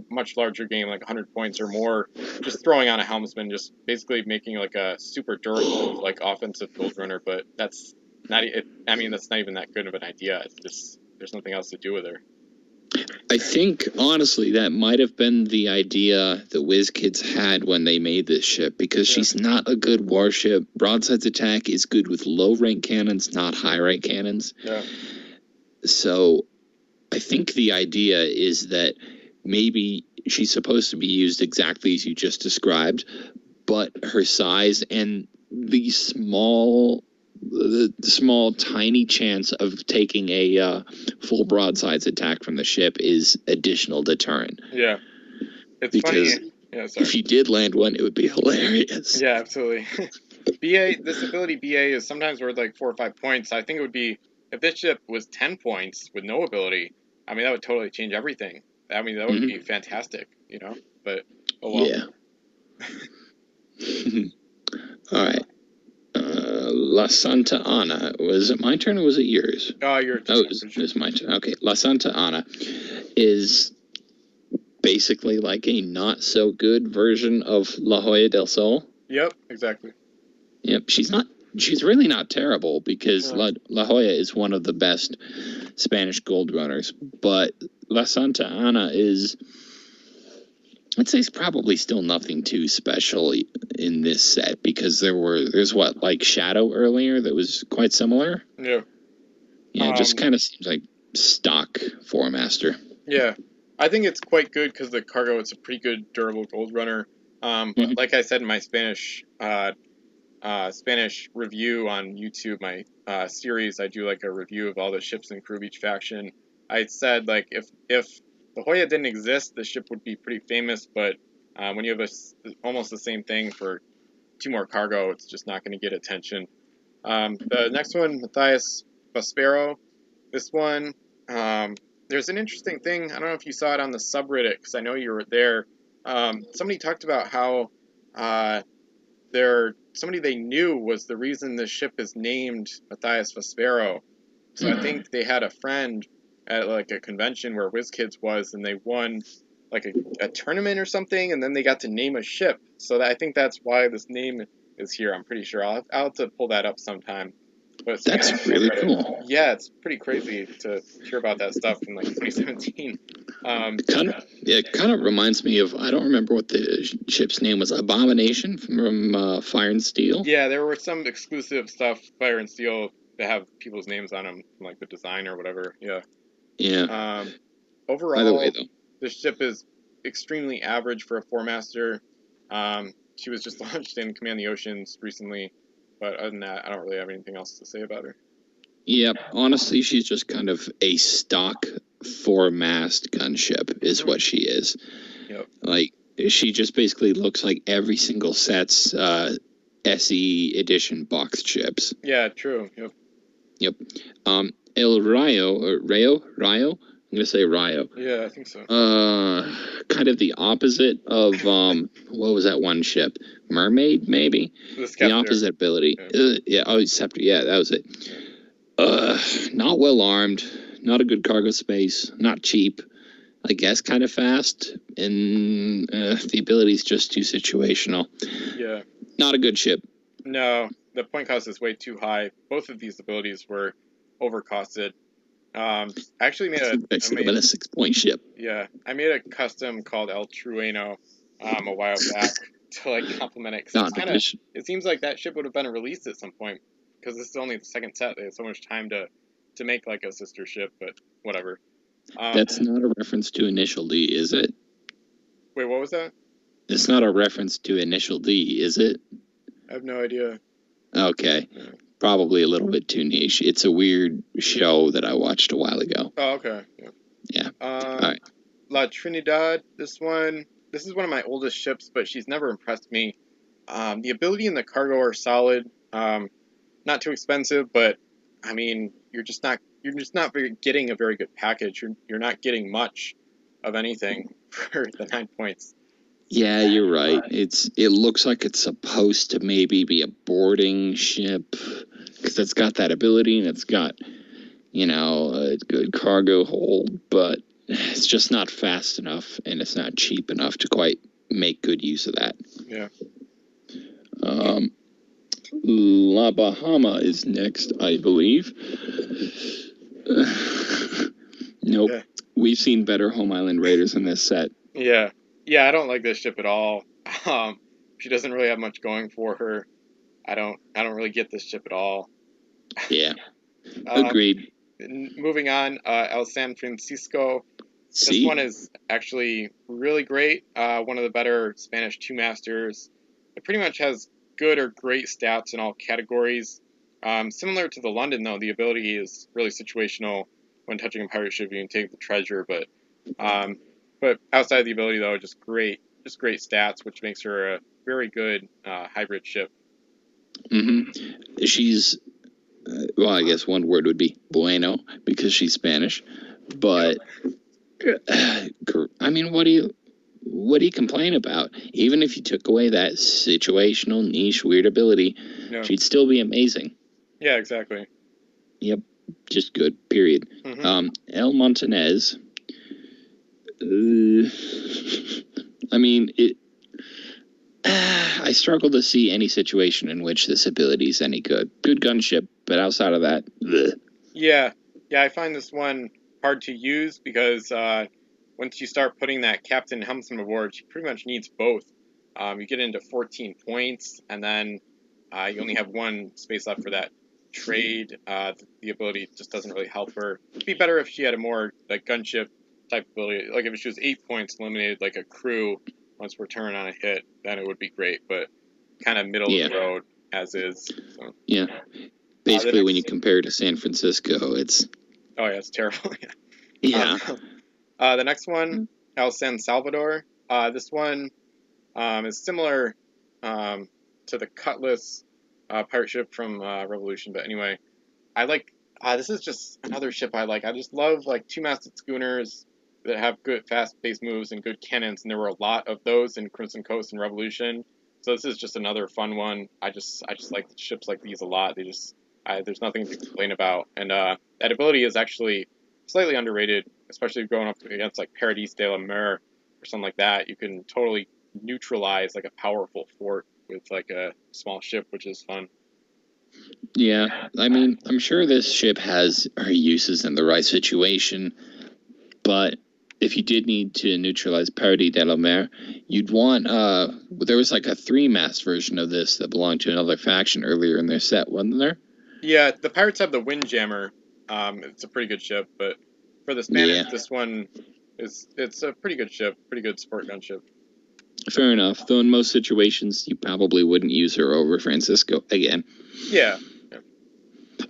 much larger game, like 100 points or more, just throwing on a helmsman, just basically making like a super durable like offensive gold runner. But that's not that's not even that good of an idea. It's just there's nothing else to do with her. I think, honestly, that might have been the idea the WizKids had when they made this ship, because she's not a good warship. Broadside's attack is good with low-rank cannons, not high-rank cannons. Yeah. So I think the idea is that maybe she's supposed to be used exactly as you just described, but her size and the small tiny chance of taking a full broadsides attack from the ship is additional deterrent. Yeah, it's because funny. Yeah, if you did land one, it would be hilarious. Yeah, absolutely. This ability BA is sometimes worth like 4 or 5 points. I think it would be if this ship was 10 points with no ability. I mean, that would totally change everything. I mean, that would be fantastic, But oh well. Yeah. All right. La Santa Ana. Was it my turn or was it yours? Your turn. Oh, it was my turn. Okay. La Santa Ana is basically like a not-so-good version of La Joya del Sol. Yep, exactly. Yep. She's really not terrible because La Joya is one of the best Spanish gold runners. But La Santa Ana is... I'd say it's probably still nothing too special in this set because there's Shadow earlier that was quite similar. Yeah. Yeah, it just kind of seems like stock 4-master. Yeah. I think it's quite good because the cargo, it's a pretty good durable gold runner. But like I said in my Spanish review on YouTube, my series, I do like a review of all the ships and crew of each faction. I said like if the Hoya didn't exist, the ship would be pretty famous. But when you have almost the same thing for 2 more cargo, it's just not going to get attention. The next one, Matthias Vespero. This one, there's an interesting thing. I don't know if you saw it on the subreddit because I know you were there. Somebody talked about how somebody they knew was the reason this ship is named Matthias Vespero. So I think they had a friend at like a convention where WizKids was, and they won like a tournament or something, and then they got to name a ship. So I think that's why this name is here. I'm pretty sure. I'll have to pull that up sometime. But That's really cool. Yeah, it's pretty crazy to hear about that stuff in like 2017. It kind of reminds me of, I don't remember what the ship's name was, Abomination from Fire and Steel. Yeah, there were some exclusive stuff, Fire and Steel, that have people's names on them, like the design or whatever. Yeah. Yeah. Overall, by the way, though, this ship is extremely average for a 4-master. She was just launched in Command the Oceans recently, but other than that, I don't really have anything else to say about her. Yep, honestly, she's just kind of a stock 4-mast gunship is what she is. Yep. Like, she just basically looks like every single set's SE edition boxed ships. Yeah, true. Yep. El Rayo, or Rayo? I'm going to say Rayo. Yeah, I think so. Kind of the opposite of, what was that one ship? Mermaid, maybe? The opposite ability. Yeah. Scepter. Yeah, that was it. Not well armed, not a good cargo space, not cheap, I guess kind of fast, and the ability's just too situational. Yeah. Not a good ship. No, the point cost is way too high. Both of these abilities were overcosted. I actually made a 6-point ship. Yeah, I made a custom called El Trueno a while back to like complement it. It seems like that ship would have been released at some point because this is only the second set. They had so much time to make like a sister ship, but whatever. That's not a reference to Initial D, is it? Wait, what was that? It's not a reference to Initial D, is it? I have no idea. Okay. Yeah. Probably a little bit too niche. It's a weird show that I watched a while ago. Oh, okay. Yeah. All right. La Trinidad, this is one of my oldest ships, but she's never impressed me. The ability and the cargo are solid. Not too expensive, but I mean, you're just not getting a very good package. You're not getting much of anything for the 9 points. Yeah, you're right. It looks like it's supposed to maybe be a boarding ship because it's got that ability and it's got, a good cargo hold, but it's just not fast enough and it's not cheap enough to quite make good use of that. Yeah. La Bahama is next, I believe. Nope. Yeah. We've seen better Home Island Raiders in this set. Yeah. Yeah, I don't like this ship at all. She doesn't really have much going for her. I don't really get this ship at all. Yeah. Agreed. Moving on, El San Francisco. This one is actually really great. One of the better Spanish 2-masters. It pretty much has good or great stats in all categories. Similar to the London, though, the ability is really situational. When touching a pirate ship, you can take the treasure, but outside of the ability, though, just great stats, which makes her a very good hybrid ship. Mm-hmm. She's, well, I guess one word would be bueno, because she's Spanish. But, I mean, what do you complain about? Even if you took away that situational, niche, weird ability, she'd still be amazing. Yeah, exactly. Yep, just good, period. Mm-hmm. El Montanez... I mean, I struggle to see any situation in which this ability is any good. Good gunship, but outside of that, bleh. Yeah, I find this one hard to use because once you start putting that captain helmsman aboard, she pretty much needs both. You get into 14 points, and then you only have one space left for that trade. The ability just doesn't really help her. It'd be better if she had a more like gunship type ability. Like if it shoots 8 points, eliminated like a crew once return on a hit, then it would be great. But kind of middle of the road as is. So. Yeah. Basically, when you compare to San Francisco, it's... Oh, yeah, it's terrible. Yeah. The next one, El San Salvador. This one is similar to the Cutlass pirate ship from Revolution. But anyway, I like... this is just another ship I like. I just love like 2-masted schooners that have good fast-paced moves and good cannons. And there were a lot of those in Crimson Coast and Revolution. So this is just another fun one. I just like ships like these a lot. They just... there's nothing to complain about. And that ability is actually slightly underrated, especially going up against like Paradis de la Mer or something like that. You can totally neutralize like a powerful fort with like a small ship, which is fun. Yeah, I mean, I'm sure this ship has her uses in the right situation, but if you did need to neutralize Paradis de la Mer, you'd want, there was like a 3-mast version of this that belonged to another faction earlier in their set, wasn't there? Yeah, the pirates have the Windjammer. It's a pretty good ship, but for the Spanish, this one it's a pretty good ship, pretty good sport gun ship. Fair enough, though in most situations, you probably wouldn't use her over Francisco again. Yeah.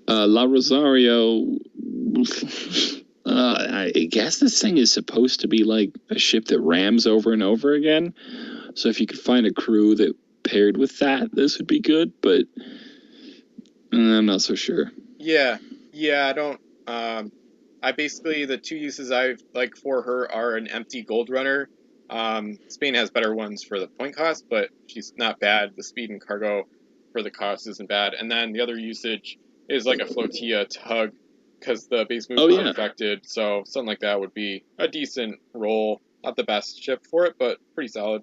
La Rosario, I guess this thing is supposed to be like a ship that rams over and over again. So if you could find a crew that paired with that, this would be good, but I'm not so sure. Yeah, I don't... I basically, the two uses I like for her are an empty Gold Runner. Spain has better ones for the point cost, but she's not bad. The speed and cargo for the cost isn't bad. And then the other usage is like a flotilla tug, because the base moves are affected. So something like that would be a decent roll. Not the best ship for it, but pretty solid.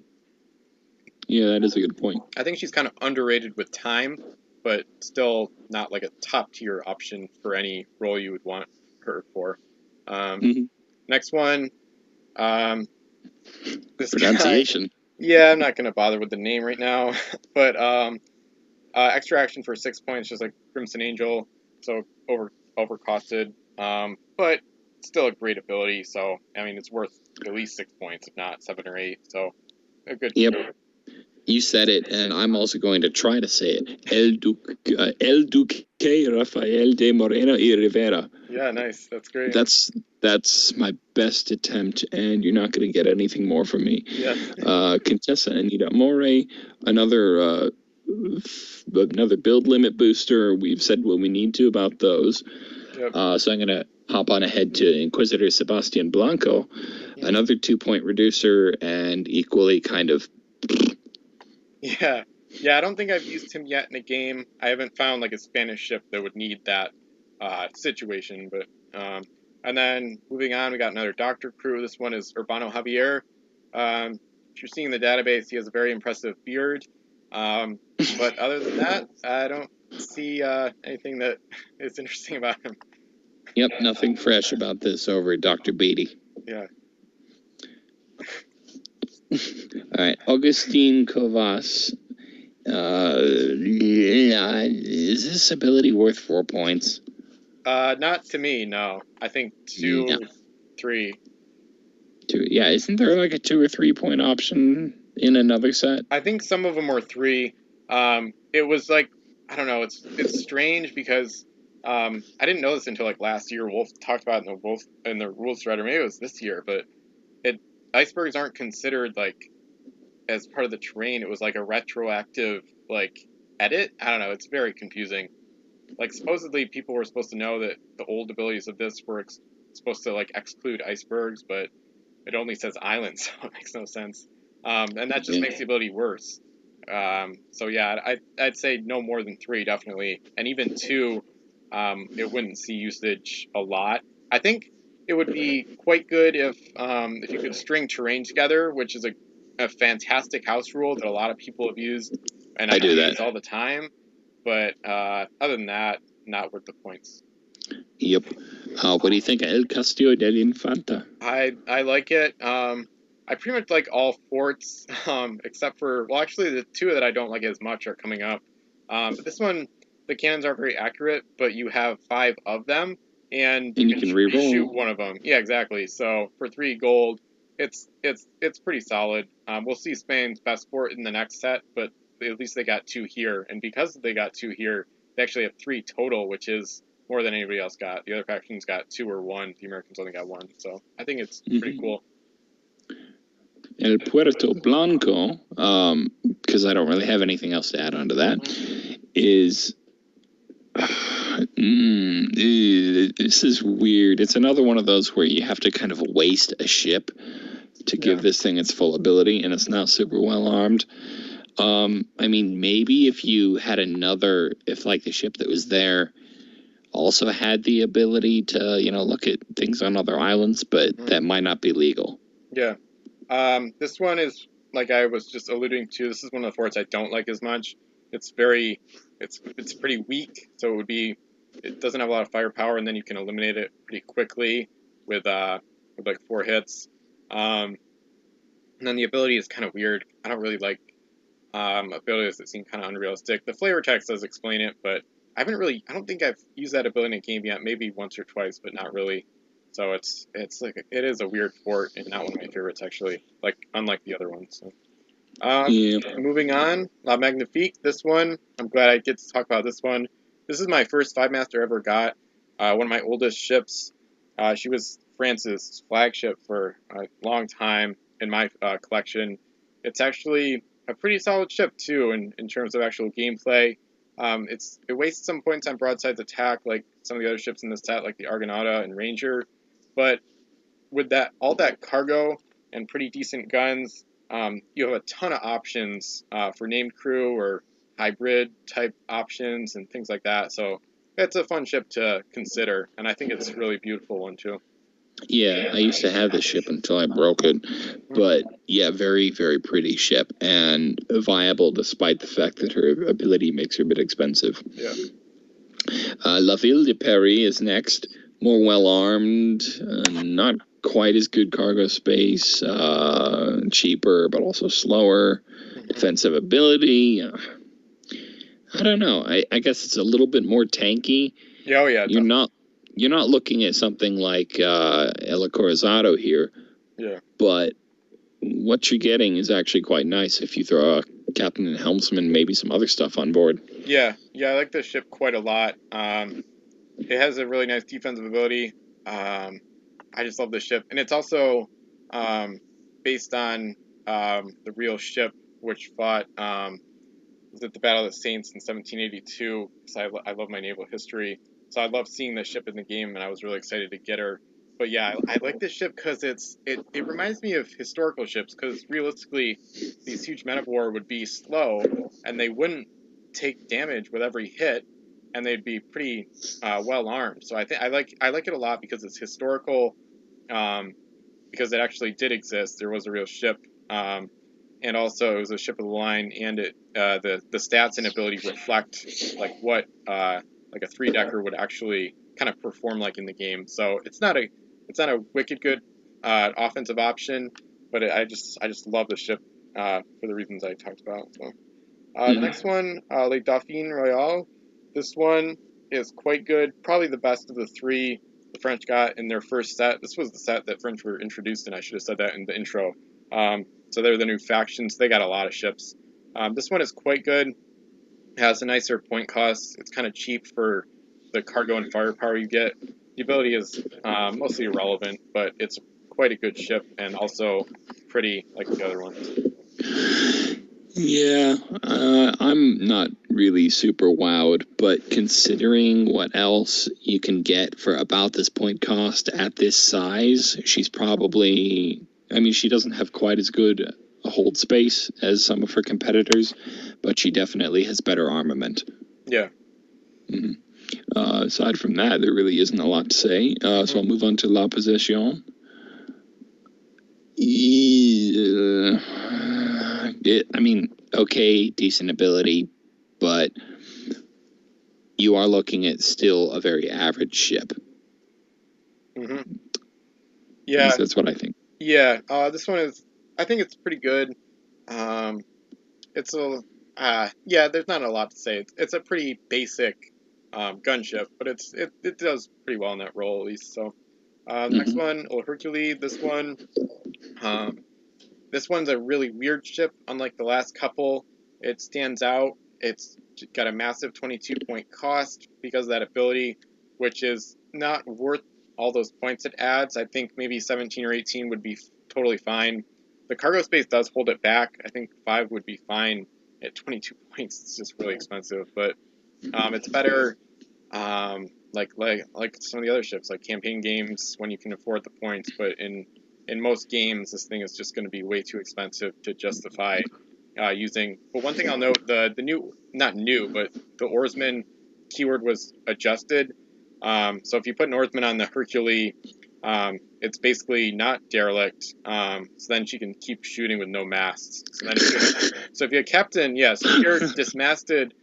Yeah, that is a good point. I think she's kind of underrated with time, but still not like a top tier option for any role you would want her for. Next one, this pronunciation. Guy, yeah, I'm not going to bother with the name right now, but extra action for 6 points, just like Crimson Angel, so overcosted, but still a great ability. So I mean, it's worth at least 6 points, if not 7 or 8. So a good. Yep. You said it, and I'm also going to try to say it. El Duque Rafael de Moreno y Rivera. Yeah, nice. That's great. That's my best attempt, and you're not going to get anything more from me. Yeah. Contessa Anita More, another build limit booster. We've said what we need to about those. Yep. So I'm going to hop on ahead to Inquisitor Sebastian Blanco, another 2-point reducer, and equally kind of... Yeah, I don't think I've used him yet in a game. I haven't found like a Spanish ship that would need that situation. But and then moving on, we got another Doctor crew. This one is Urbano Javier. If you're seeing the database, he has a very impressive beard. But other than that, I don't see anything that is interesting about him. Yep, nothing fresh about this over Dr. Beatty. Yeah. All right, Augustine Covas. Is this ability worth 4 points? Not to me, no. I think 2, 3. 2, yeah. Isn't there like a 2 or 3 point option in another set? I think some of them were 3. It was like, I don't know. It's strange because I didn't know this until like last year. Wolf talked about it in the rules thread, or maybe it was this year. But icebergs aren't considered like as part of the terrain. It was like a retroactive like edit. I don't know. It's very confusing. Like supposedly people were supposed to know that the old abilities of this were supposed to like exclude icebergs, but it only says islands, so it makes no sense. And that just makes the ability worse. So yeah, I'd say no more than 3 definitely, and even 2, it wouldn't see usage a lot. I think it would be quite good if you could string terrain together, which is a fantastic house rule that a lot of people have used, and I do that all the time. But other than that, not worth the points. Yep. What do you think of El Castillo del Infanta? I like it. I pretty much like all forts, except for, well, actually the 2 that I don't like as much are coming up. But this one, the cannons aren't very accurate, but you have 5 of them, and you can re-roll. shoot one of them. Yeah, exactly. So for 3 gold, it's pretty solid. We'll see Spain's best sport in the next set, but at least they got 2 here, and because they got 2 here, they actually have 3 total, which is more than anybody else got. The other factions got 2 or 1. The Americans only got 1. So I think it's pretty cool. El Puerto Blanco, because I don't really have anything else to add on to that, is this is weird. It's another one of those where you have to kind of waste a ship to give this thing its full ability, and it's not super well armed. I mean, maybe if you had if like the ship that was there also had the ability to, look at things on other islands, but that might not be legal. Yeah. This one is, like I was just alluding to, this is one of the forts I don't like as much. It's pretty weak, so it doesn't have a lot of firepower, and then you can eliminate it pretty quickly with like 4 hits. And then the ability is kind of weird. I don't really like abilities that seem kind of unrealistic. The flavor text does explain it, but I don't think I've used that ability in a game yet. Maybe once or twice, but not really. So it is a weird fort and not one of my favorites, actually. Unlike the other ones. So. Moving on, La Magnifique. This one, I'm glad I get to talk about this one. This is my first 5-master ever got. One of my oldest ships. She was France's flagship for a long time in my collection. It's actually a pretty solid ship too in terms of actual gameplay. It wastes some points on broadsides attack like some of the other ships in this set, like the Argonauta and Ranger. But with all that cargo and pretty decent guns, you have a ton of options for named crew or hybrid type options and things like that. So it's a fun ship to consider, and I think it's a really beautiful one too. Yeah, I used to have this ship until I broke it. But yeah, very, very pretty ship and viable despite the fact that her ability makes her a bit expensive. Yeah. La Ville de Paris is next. More well-armed, not quite as good cargo space, cheaper but also slower, defensive ability. I don't know. I guess it's a little bit more tanky. Yeah, oh yeah. You're not looking at something like El Corazado here. Yeah. But what you're getting is actually quite nice if you throw a captain and helmsman, maybe some other stuff on board. Yeah, I like this ship quite a lot. It has a really nice defensive ability. I just love this ship. And it's also based on the real ship, which fought was at the Battle of the Saints in 1782. So I love my naval history. So I love seeing this ship in the game, and I was really excited to get her. But yeah, I like this ship because it reminds me of historical ships, because realistically, these huge men of war would be slow, and they wouldn't take damage with every hit, and they'd be pretty well armed. So I like it a lot because it's historical, because it actually did exist. There was a real ship, and also it was a ship of the line, and the stats and ability reflect like what like a 3-decker would actually kind of perform like in the game. So it's not a wicked good offensive option, but I just love the ship for the reasons I talked about. So the next one, Le Dauphine Royal. This one is quite good, probably the best of the 3 the French got in their first set. This was the set that French were introduced in. I should have said that in the intro. So they're the new factions. They got a lot of ships. This one is quite good. It has a nicer point cost. It's kind of cheap for the cargo and firepower you get. The ability is mostly irrelevant, but it's quite a good ship and also pretty like the other ones. Yeah, I'm not really super wowed, but considering what else you can get for about this point cost at this size, she's probably... I mean, she doesn't have quite as good a hold space as some of her competitors, but she definitely has better armament. Yeah. Aside from that, there really isn't a lot to say. So I'll move on to La Possession. I mean, okay, decent ability, but you are looking at still a very average ship. Yeah. That's what I think. Yeah, this one is, I think it's pretty good. It's there's not a lot to say. It's a pretty basic gunship, but it does pretty well in that role at least. So next one, El Hercule. This one's a really weird ship. Unlike the last couple, it stands out. It's got a massive 22-point cost because of that ability, which is not worth all those points it adds. I think maybe 17 or 18 would be totally fine. The cargo space does hold it back. I think 5 would be fine. At 22 points, it's just really expensive. But it's better like some of the other ships, like campaign games when you can afford the points. But in most games, this thing is just going to be way too expensive to justify using. But one thing I'll note, the new, not new, but the oarsman keyword was adjusted. So if you put an oarsman on the Hercule, it's basically not derelict. So then she can keep shooting with no masts. So if you're a captain, so if you're dismasted,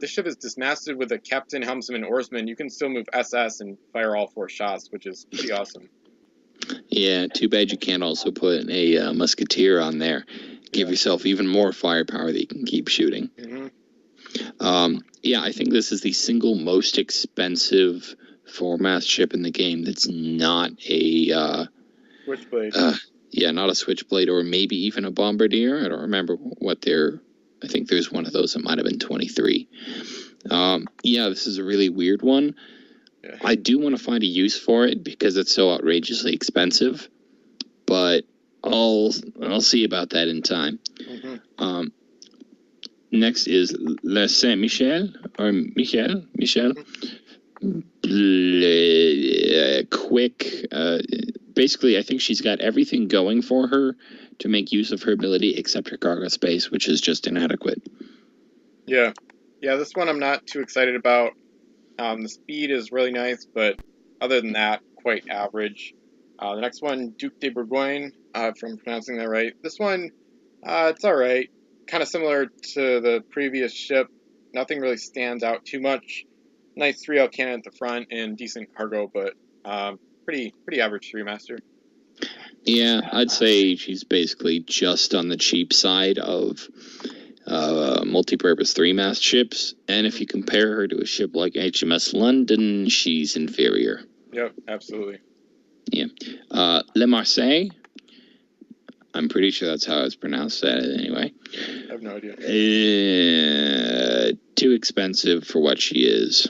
this ship is dismasted with a captain, helmsman, oarsman. You can still move SS and fire all 4 shots, which is pretty awesome. Yeah, too bad you can't also put a musketeer on there. Give yourself even more firepower that you can keep shooting. Yeah, I think this is the single most expensive 4-mast ship in the game that's not a Switchblade. Not a switchblade, or maybe even a bombardier. I don't remember what they're. I think there's one of those that might have been 23. This is a really weird one. Yeah. I do want to find a use for it because it's so outrageously expensive, but I'll see about that in time. Next is Le Saint-Michel, or Michel. Quick. Basically, I think she's got everything going for her to make use of her ability except her cargo space, which is just inadequate. Yeah, this one I'm not too excited about. The speed is really nice, but other than that, quite average. The next one, Duc de Bourgogne, if I'm pronouncing that right. This one, it's alright. Kind of similar to the previous ship. Nothing really stands out too much. Nice 3L cannon at the front and decent cargo, but pretty average 3-master. Yeah, I'd say she's basically just on the cheap side of multi-purpose 3-mast ships, and if you compare her to a ship like HMS London, she's inferior. Yep, absolutely. Yeah. Le Marseille, I'm pretty sure that's how it's pronounced anyway. I have no idea. Too expensive for what she is.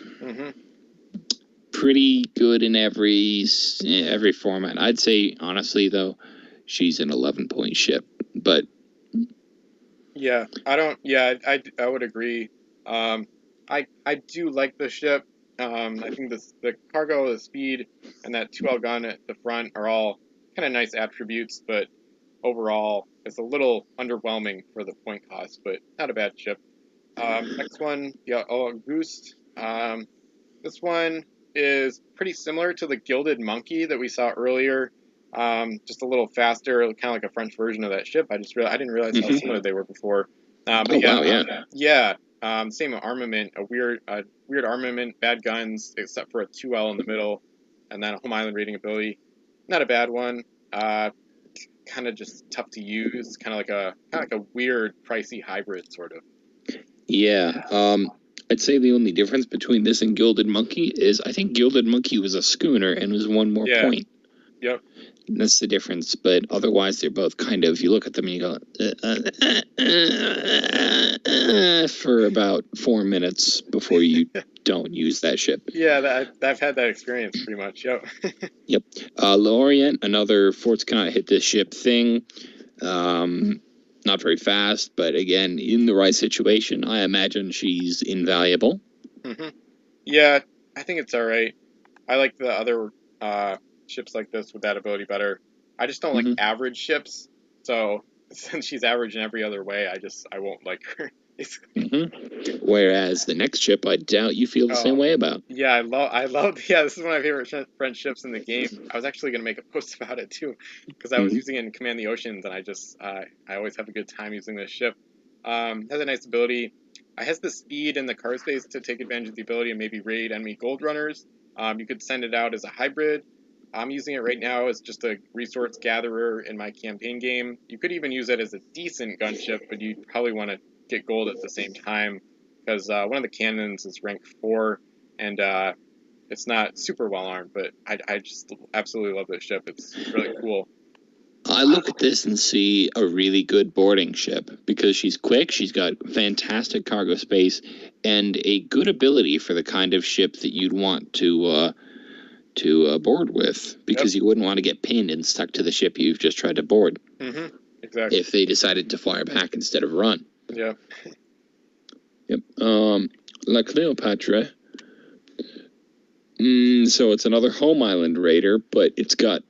Pretty good in every format. I'd say, honestly, though, she's an 11-point ship, but... Yeah, I would agree. I do like the ship. I think the cargo, the speed, and that 2L gun at the front are all kind of nice attributes, but overall, it's a little underwhelming for the point cost, but not a bad ship. Next one, Auguste. This one is pretty similar to the Gilded Monkey that we saw earlier. Just a little faster, kind of like a French version of that ship. I didn't realize how similar they were before. Same armament, a weird armament, bad guns, except for a 2L in the middle, and then a home island raiding ability. Not a bad one. Kind of just tough to use. Kind of like a weird, pricey hybrid, sort of. Yeah. I'd say the only difference between this and Gilded Monkey is I think Gilded Monkey was a schooner and was 1 more point. Yep. That's the difference, but otherwise they're both kind of, you look at them and you go, for about 4 minutes before you don't use that ship. Yeah, I've had that experience pretty much, yep. Yep. L'Orient, another forts cannot hit this ship thing. Not very fast, but again, in the right situation, I imagine she's invaluable. Yeah, I think it's alright. I like the other ships like this with that ability better. I just don't like average ships, so since she's average in every other way, I won't like her. Whereas the next ship, I doubt you feel the same way about. Yeah, I love. Yeah, this is one of my favorite French ships in the game. I was actually going to make a post about it too, because I was using it in Command the Oceans, and I always have a good time using this ship. Has a nice ability. It has the speed and the car space to take advantage of the ability and maybe raid enemy gold runners. You could send it out as a hybrid. I'm using it right now as just a resource gatherer in my campaign game. You could even use it as a decent gunship, but you'd probably want to get gold at the same time, because one of the cannons is rank 4. and it's not super well armed, but I just absolutely love this ship. It's really cool. I look at this and see a really good boarding ship because she's quick, she's got fantastic cargo space, and a good ability for the kind of ship that you'd want to board with, because you wouldn't want to get pinned and stuck to the ship you've just tried to board. Mm-hmm. Exactly. If they decided to fire back instead of run. Yeah. Yep. La Cleopatra. So it's another home island raider, but it's got.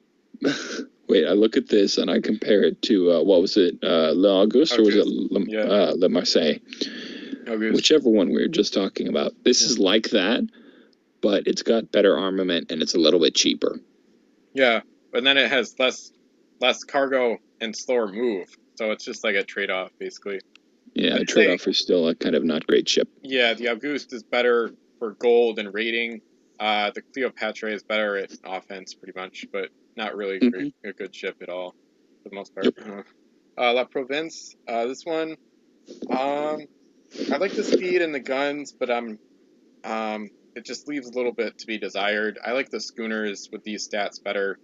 Wait, I look at this and I compare it to what was it, L'Auguste, or was it Le Marseille? Auguste. Whichever one we were just talking about. This is like that, but it's got better armament and it's a little bit cheaper. Yeah, but then it has less cargo and slower move, so it's just like a trade-off, basically. Yeah, a trade-off for still a kind of not great ship. Yeah, the Auguste is better for gold and rating. The Cleopatra is better at offense, pretty much, but not really a good ship at all, for the most part. Yep. La Provence, this one, I like the speed and the guns, but it just leaves a little bit to be desired. I like the schooners with these stats better.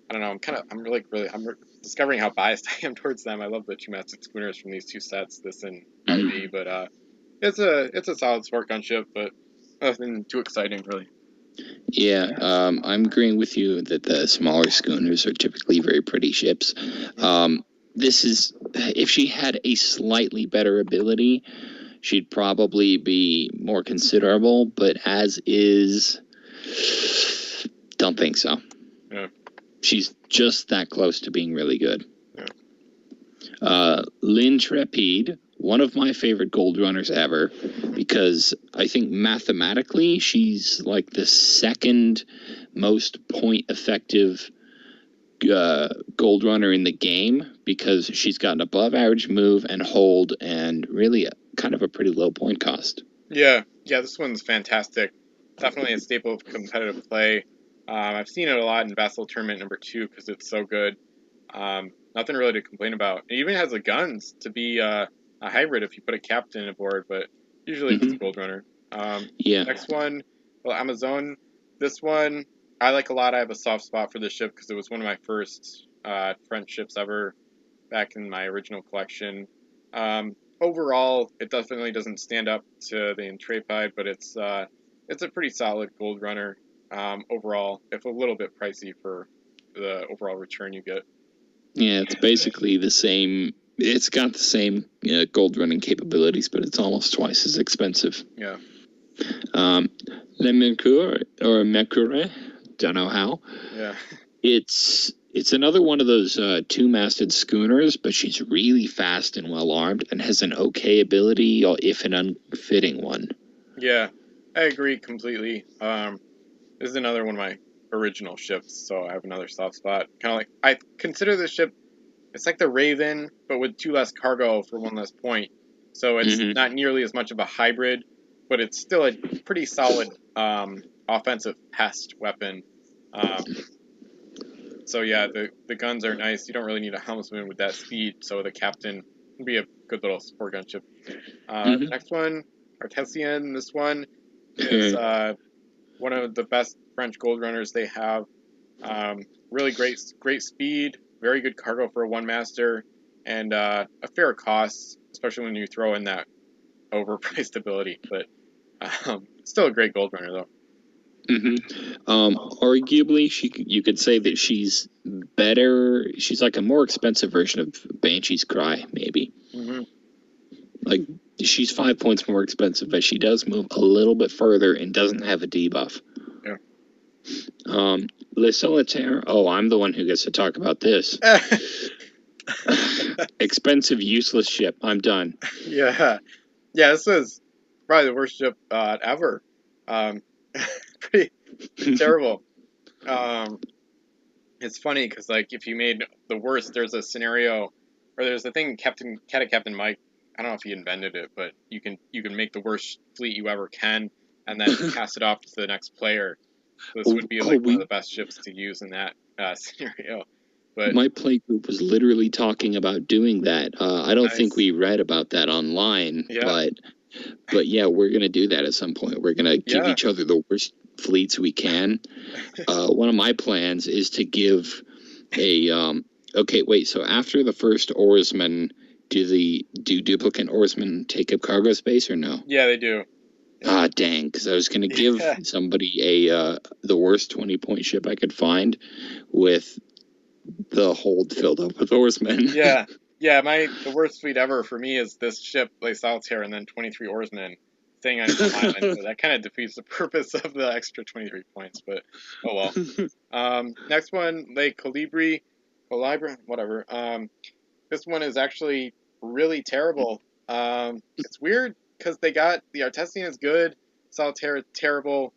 I don't know. I'm discovering how biased I am towards them. I love the two-masted schooners from these two sets, this and RV, but it's a solid sport gun ship, but nothing too exciting, really. Yeah, I'm agreeing with you that the smaller schooners are typically very pretty ships. This is, if she had a slightly better ability, she'd probably be more considerable, but as is, don't think so. Yeah. She's just that close to being really good. Yeah. L'Intrépide, one of my favorite gold runners ever, because I think mathematically she's like the second most point effective gold runner in the game, because she's got an above average move and hold and really kind of a pretty low point cost. Yeah, this one's fantastic. Definitely a staple of competitive play. I've seen it a lot in Vessel Tournament number 2 because it's so good. Nothing really to complain about. It even has the guns to be a hybrid if you put a captain aboard, but usually it's a gold runner. Next one, well, Amazon. This one I like a lot. I have a soft spot for this ship because it was one of my first French ships ever back in my original collection. Overall, it definitely doesn't stand up to the Intrépide, but it's a pretty solid gold runner. Overall, if a little bit pricey for the overall return you get. Yeah, it's basically the same. It's got the same gold running capabilities, but it's almost twice as expensive. Yeah. Le Mercure, or Mercure, don't know how. Yeah. It's another one of those two-masted schooners, but she's really fast and well-armed and has an okay ability, if an unfitting one. Yeah, I agree completely. This is another one of my original ships, so I have another soft spot. Kind of like, I consider this ship, it's like the Raven, but with 2 less cargo for 1 less point. So it's not nearly as much of a hybrid, but it's still a pretty solid offensive pest weapon. So yeah, the guns are nice. You don't really need a helmsman with that speed, so the captain can be a good little sport gun ship. Next one, Artesian. This one is one of the best French gold runners they have. Really great speed, very good cargo for a one-master, and a fair cost, especially when you throw in that overpriced ability. But still a great gold runner, though. Arguably, you could say that she's better. She's like a more expensive version of Banshee's Cry, maybe. Like, she's 5 points more expensive, but she does move a little bit further and doesn't have a debuff. Yeah. Le Solitaire. Oh, I'm the one who gets to talk about this. Expensive, useless ship. I'm done. Yeah, this is probably the worst ship ever. Pretty terrible. It's funny because, like, if you made the worst, there's a scenario, or there's a thing Captain Mike, I don't know if he invented it, but you can make the worst fleet you ever can, and then pass it off to the next player. This would be like one of the best ships to use in that scenario. But my play group was literally talking about doing that. I don't think we read about that online, but But yeah, we're going to do that at some point. We're going to give Yeah. each other the worst fleets we can. One of my plans is to give a okay, wait, so after the first oarsman, do duplicate oarsmen take up cargo space or no? Yeah, they do. Ah, dang, because I was going to give somebody the worst 20-point ship I could find with the hold filled up with oarsmen. Yeah. The worst fleet ever for me is this ship, like Solitaire, and then 23 oarsmen staying on an island. So that kind of defeats the purpose of the extra 23 points, but oh well. Next one, Lake Colibri, whatever. This one is actually really terrible. It's weird because they got the Artesian is good, Solitaire is terrible,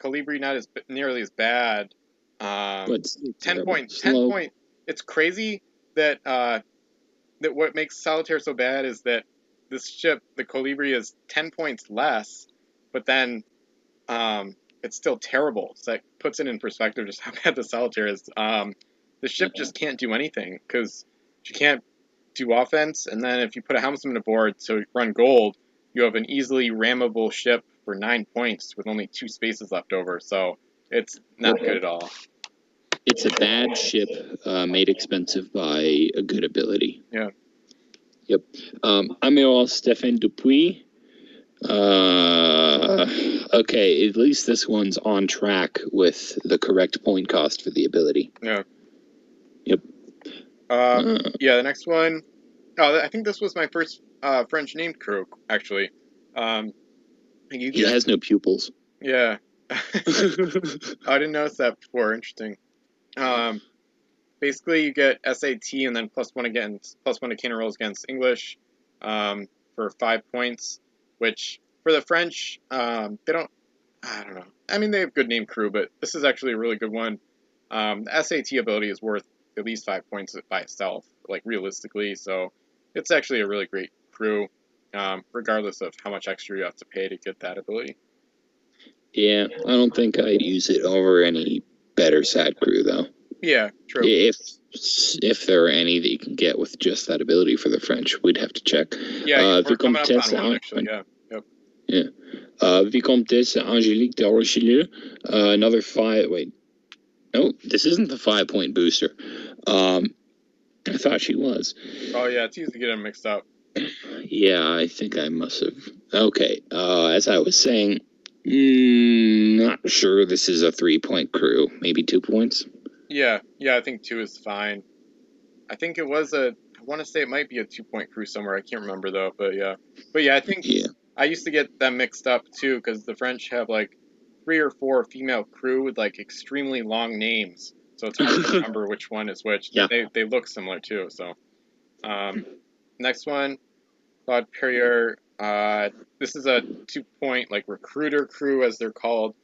Colibri not as nearly as bad. But 10 point, 10 point. It's crazy that that what makes Solitaire so bad is that this ship, the Colibri, is 10 points less, but then it's still terrible. So that puts it in perspective just how bad the Solitaire is. The ship just can't do anything because she can't do offense, and then if you put a helmsman aboard to run gold, you have an easily rammable ship for 9 points with only 2 spaces left over. So it's not good at all. It's a bad ship made expensive by a good ability. Yeah. Yep. Amiral Stéphane Dupuis. Okay, at least this one's on track with the correct point cost for the ability. Yeah. Yep. Yeah, the next one. Oh, I think this was my first French named crew, actually. He has no pupils. Yeah. I didn't notice that before. Interesting. Basically, you get SAT and then +1 to cannon rolls against English for 5 points, which for the French, they don't. I don't know. I mean, they have good name crew, but this is actually a really good one. The SAT ability is worth at least 5 points by itself, like realistically. So it's actually a really great crew, regardless of how much extra you have to pay to get that ability. Yeah, I don't think I'd use it over any better SAT crew though. Yeah, true. If there are any that you can get with just that ability for the French, we'd have to check. Yeah, we're coming up on one actually. Yeah. Yep. Yeah. Vicomtesse Angélique de Rochelieu, another 5. Wait, no, this isn't the 5-point booster. I thought she was. Oh yeah, it's easy to get them mixed up. Yeah, I think I must have. Okay. As I was saying, not sure this is a 3-point crew. Maybe 2 points. Yeah, I think 2 is fine. I think it was I want to say it might be a 2-point crew somewhere. I can't remember though, but yeah, I think I used to get them mixed up too because the French have like 3 or 4 female crew with like extremely long names, so it's hard to remember which one is which. Yeah. They look similar too. So, next one, Claude Perrier. This is a 2-point like recruiter crew as they're called,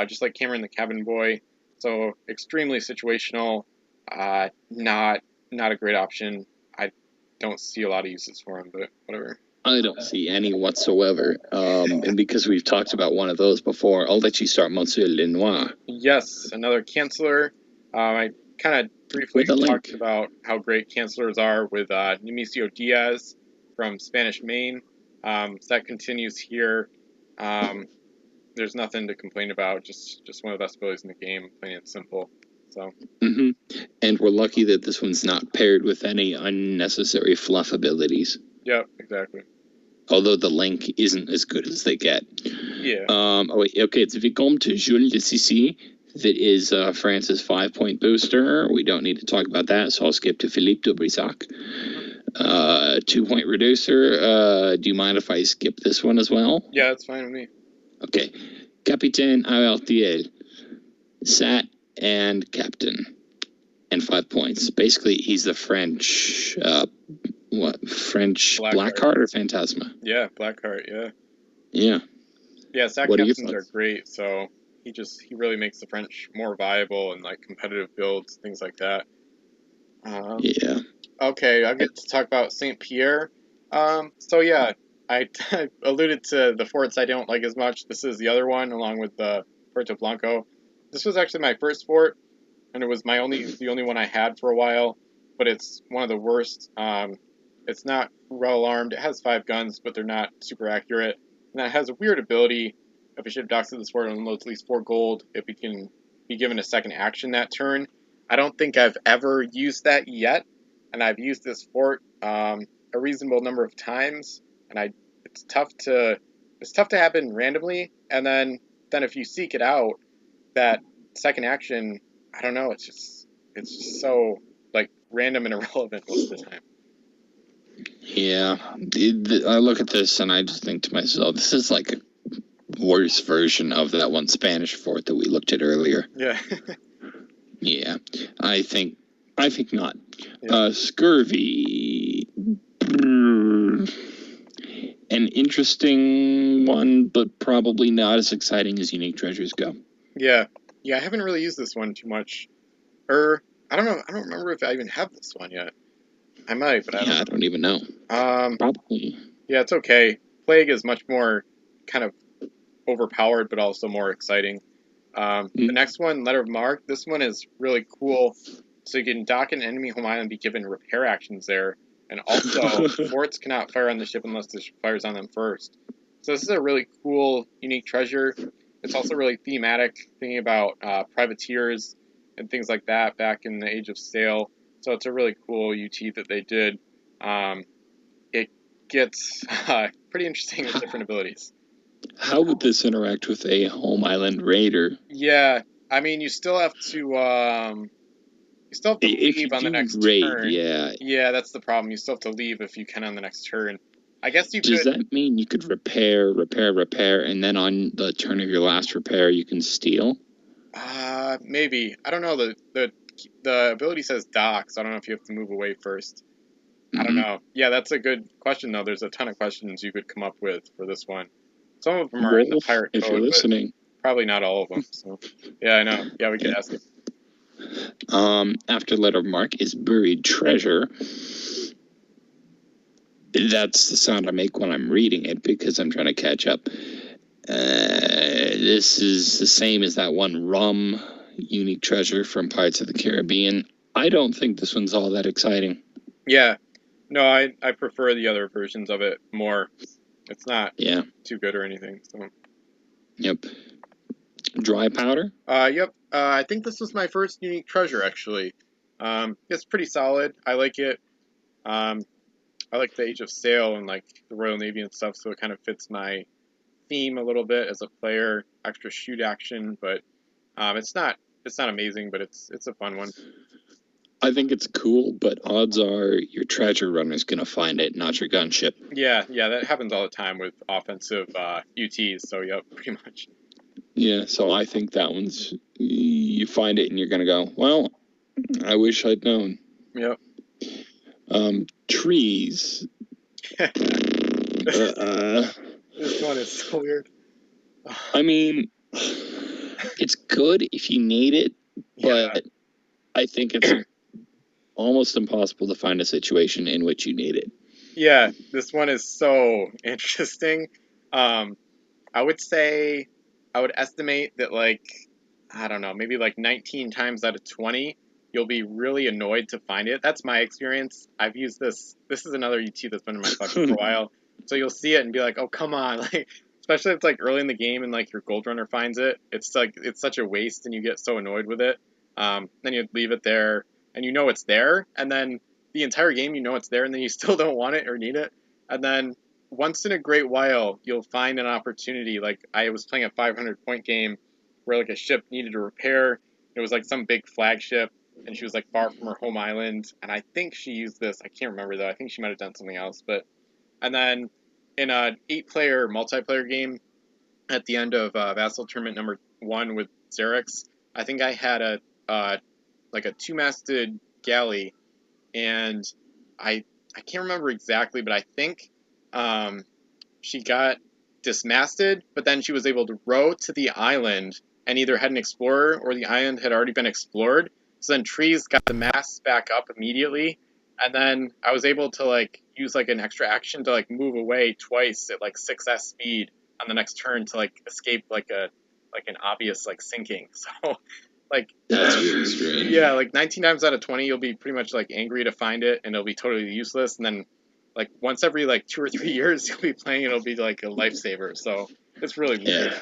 just like Cameron the Cabin Boy. So extremely situational, not a great option. I don't see a lot of uses for him, but whatever. I don't see any whatsoever. And because we've talked about one of those before, I'll let you start, Monsieur Lenoir. Yes, another Canceller. I kind of briefly talked about how great Cancellors are with Nemesio Diaz from Spanish Main. So that continues here. There's nothing to complain about. Just one of the best abilities in the game, plain and simple. So. And we're lucky that this one's not paired with any unnecessary fluff abilities. Yep, exactly. Although the link isn't as good as they get. Yeah. Okay, it's Vicomte Jules de Sissi that is France's 5-point booster. We don't need to talk about that, so I'll skip to Philippe de Brissac. 2-point reducer. Do you mind if I skip this one as well? Yeah, that's fine with me. Okay. Capitaine Artiel. Sat and Captain. And 5 points. Basically, he's the French, French Blackheart or Phantasma? Yeah, Blackheart, yeah. Yeah. Yeah, SAT captains are great, so he really makes the French more viable and like competitive builds, things like that. Yeah. Okay, I'll get to talk about Saint Pierre. So yeah, I alluded to the forts I don't like as much. This is the other one, along with the Puerto Blanco. This was actually my first fort, and it was the only one I had for a while. But it's one of the worst It's not well armed. It has 5 guns, but they're not super accurate. And it has a weird ability. If a ship docks to this fort and unloads at least 4 gold, it can be given a second action that turn. I don't think I've ever used that yet, and I've used this fort a reasonable number of times, and it's tough to happen randomly. And then if you seek it out, that second action, I don't know, it's just so like random and irrelevant most of the time. Yeah, I look at this and I just think to myself, this is like a worse version of that one Spanish fort that we looked at earlier. Yeah. Yeah, I think not. Yeah. Scurvy, an interesting one, but probably not as exciting as Unique Treasures go. Yeah, I haven't really used this one too much. Or I don't know. I don't remember if I even have this one yet. I might, but I don't even know. Probably. Yeah, it's okay. Plague is much more kind of overpowered, but also more exciting. The next one, Letter of Marque, this one is really cool. So you can dock an enemy home island and be given repair actions there. And also, forts cannot fire on the ship unless the ship fires on them first. So this is a really cool, unique treasure. It's also really thematic, thinking about privateers and things like that back in the Age of Sail. So it's a really cool UT that they did. It gets pretty interesting with different abilities. How would this interact with a home island raider? Yeah, I mean, you still have to leave on the next turn. Yeah, that's the problem. You still have to leave if you can on the next turn. I guess you could. Does that mean you could repair, and then on the turn of your last repair you can steal? Maybe. I don't know. The ability says dock, so I don't know if you have to move away first. I don't know. Yeah, that's a good question, though. There's a ton of questions you could come up with for this one. Some of them are in the pirate code, if you're listening. But probably not all of them. So, yeah, I know. Yeah, we could ask it. After Letter of Marque is Buried Treasure. That's the sound I make when I'm reading it because I'm trying to catch up. This is the same as that one Rum Unique Treasure from Pirates of the Caribbean. I don't think this one's all that exciting. Yeah. No, I prefer the other versions of it more. It's not too good or anything. So. Yep. Dry Powder? Yep. I think this was my first Unique Treasure, actually. It's pretty solid. I like it. I like the Age of Sail and like the Royal Navy and stuff, so it kind of fits my theme a little bit as a player. Extra shoot action, but it's not amazing, but it's a fun one. I think it's cool, but odds are your treasure runner's gonna find it, not your gunship. Yeah, that happens all the time with offensive UTs. So yep, pretty much. Yeah, so I think that one's you find it and you're gonna go, well, I wish I'd known. Yep. Trees. This one is so weird. I mean, it's good if you need it, but I think it's almost impossible to find a situation in which you need it. Yeah, this one is so interesting. I would estimate that, like, I don't know, maybe like 19 times out of 20, you'll be really annoyed to find it. That's my experience. I've used this. This is another UT that's been in my collection for a while. So you'll see it and be like, oh, come on. Like, especially if it's like early in the game and like your gold runner finds it. It's like, it's such a waste and you get so annoyed with it. Then you leave it there and you know it's there. And then the entire game, you know it's there and then you still don't want it or need it. And then once in a great while, you'll find an opportunity. Like, I was playing a 500-point game where like a ship needed a repair. It was like some big flagship, and she was like far from her home island. And I think she used this. I can't remember though. I think she might have done something else. And then in an 8-player multiplayer game at the end of Vassal Tournament number 1 with Xerix, I think I had a 2-masted galley, and I can't remember exactly, but I think she got dismasted, but then she was able to row to the island and either had an explorer or the island had already been explored. So then Trees got the mast back up immediately, and then I was able to like use like an extra action to like move away twice at like 6s speed on the next turn to like escape like an obvious like sinking. So like that's really strange. Yeah, like 19 times out of 20 you'll be pretty much like angry to find it and it'll be totally useless, and then like once every like 2 or 3 years you'll be playing, it'll be like a lifesaver. So it's really weird.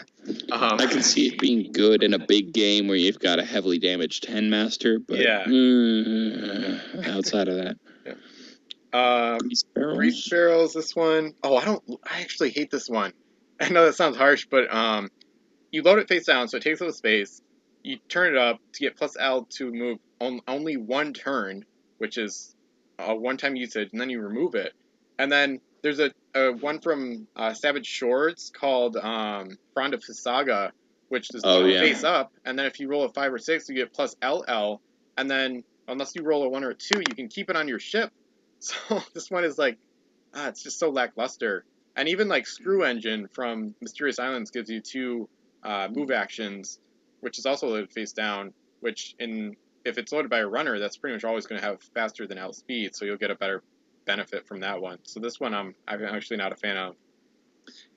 I can see it being good in a big game where you've got a heavily damaged 10 master, but outside of that. Grease barrels, this one. Oh, I actually hate this one. I know that sounds harsh, but you load it face down, so it takes up space. You turn it up to get plus L to move only one turn, which is a one-time usage, and then you remove it. And then there's a one from Savage Shores called Frond of Saga, which does face up, and then if you roll a 5 or 6, you get plus LL, and then unless you roll a 1 or a 2, you can keep it on your ship. So this one is like, it's just so lackluster. And even like Screw Engine from Mysterious Islands gives you 2 move actions, which is also loaded face down, which if it's loaded by a runner, that's pretty much always going to have faster than L speed, so you'll get a better benefit from that one. So this one I'm actually not a fan of.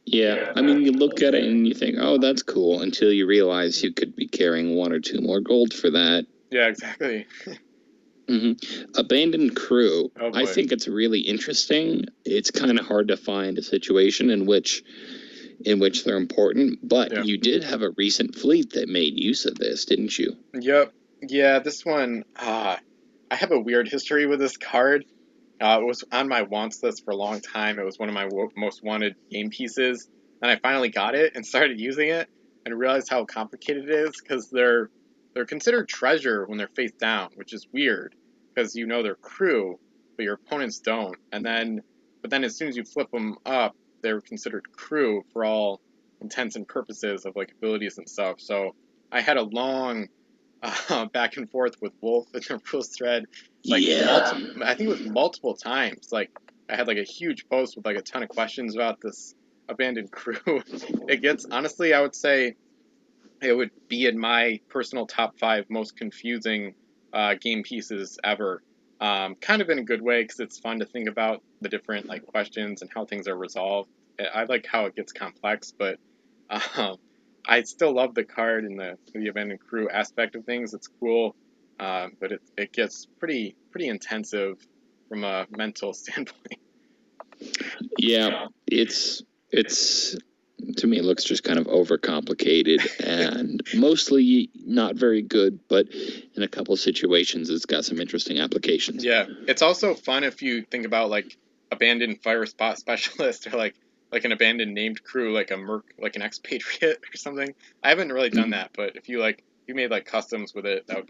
Yeah, I mean, you look at it and you think, oh, that's cool, until you realize you could be carrying 1 or 2 more gold for that. Yeah, exactly. Abandoned Crew. I think it's really interesting. It's kind of hard to find a situation in which they're important, but you did have a recent fleet that made use of this, didn't you? Yep. Yeah, this one, I have a weird history with this card. It was on my wants list for a long time. It was one of my most wanted game pieces, and I finally got it and started using it and realized how complicated it is, because they're considered treasure when they're face down, which is weird, because you know they're crew, but your opponents don't. But then as soon as you flip them up, they're considered crew for all intents and purposes of like abilities and stuff. So I had a long back and forth with Wolf in the rules thread. Like I think it was multiple times. Like I had like a huge post with like a ton of questions about this abandoned crew. It gets, honestly, I would say it would be in my personal top 5 most confusing game pieces ever. Kind of in a good way, because it's fun to think about the different like questions and how things are resolved. I like how it gets complex, but I still love the card and the abandoned crew aspect of things. It's cool, but it gets pretty intensive from a mental standpoint. Yeah, it's to me, it looks just kind of overcomplicated and mostly not very good, but in a couple of situations, it's got some interesting applications. Yeah, it's also fun if you think about like abandoned fire spot specialist, or like an abandoned named crew, like a merc, like an expatriate or something. I haven't really done that, but if you made like customs with it, that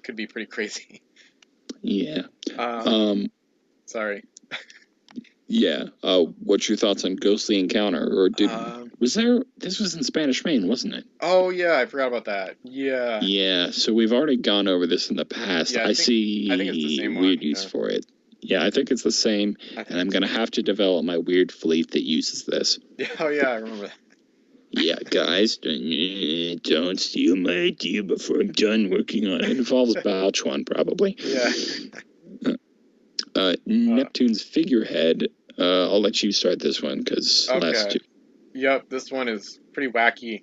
could be pretty crazy. Yeah. Sorry. Yeah. What's your thoughts on Ghostly Encounter? Or this was in Spanish Main, wasn't it? Oh yeah, I forgot about that. Yeah. Yeah. So we've already gone over this in the past. Yeah, I think it's the same weird use for it. Yeah, I think it's the same, and I'm gonna have to develop my weird fleet that uses this. Oh yeah, I remember that. Yeah, guys, don't steal my idea before I'm done working on it. It involves Balchuan, probably. Yeah. Neptune's figurehead. I'll let you start this one, because last 2. Yep, this one is pretty wacky.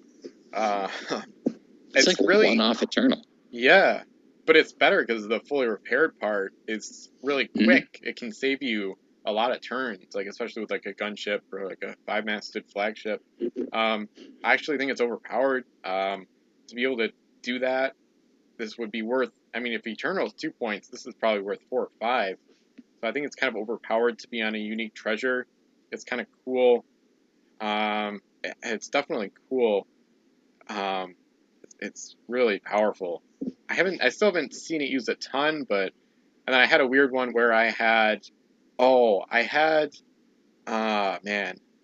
It's like really one-off Eternal. Yeah, but it's better because the fully repaired part is really quick. It can save you a lot of turns, like especially with like a gunship or like a 5-masted flagship. I actually think it's overpowered. To be able to do that, this would be worth. I mean, if Eternal's 2 points, this is probably worth 4 or 5. So I think it's kind of overpowered to be on a unique treasure. It's kind of cool. It's definitely cool. It's really powerful. I still haven't seen it used a ton, and then I had a weird one where man,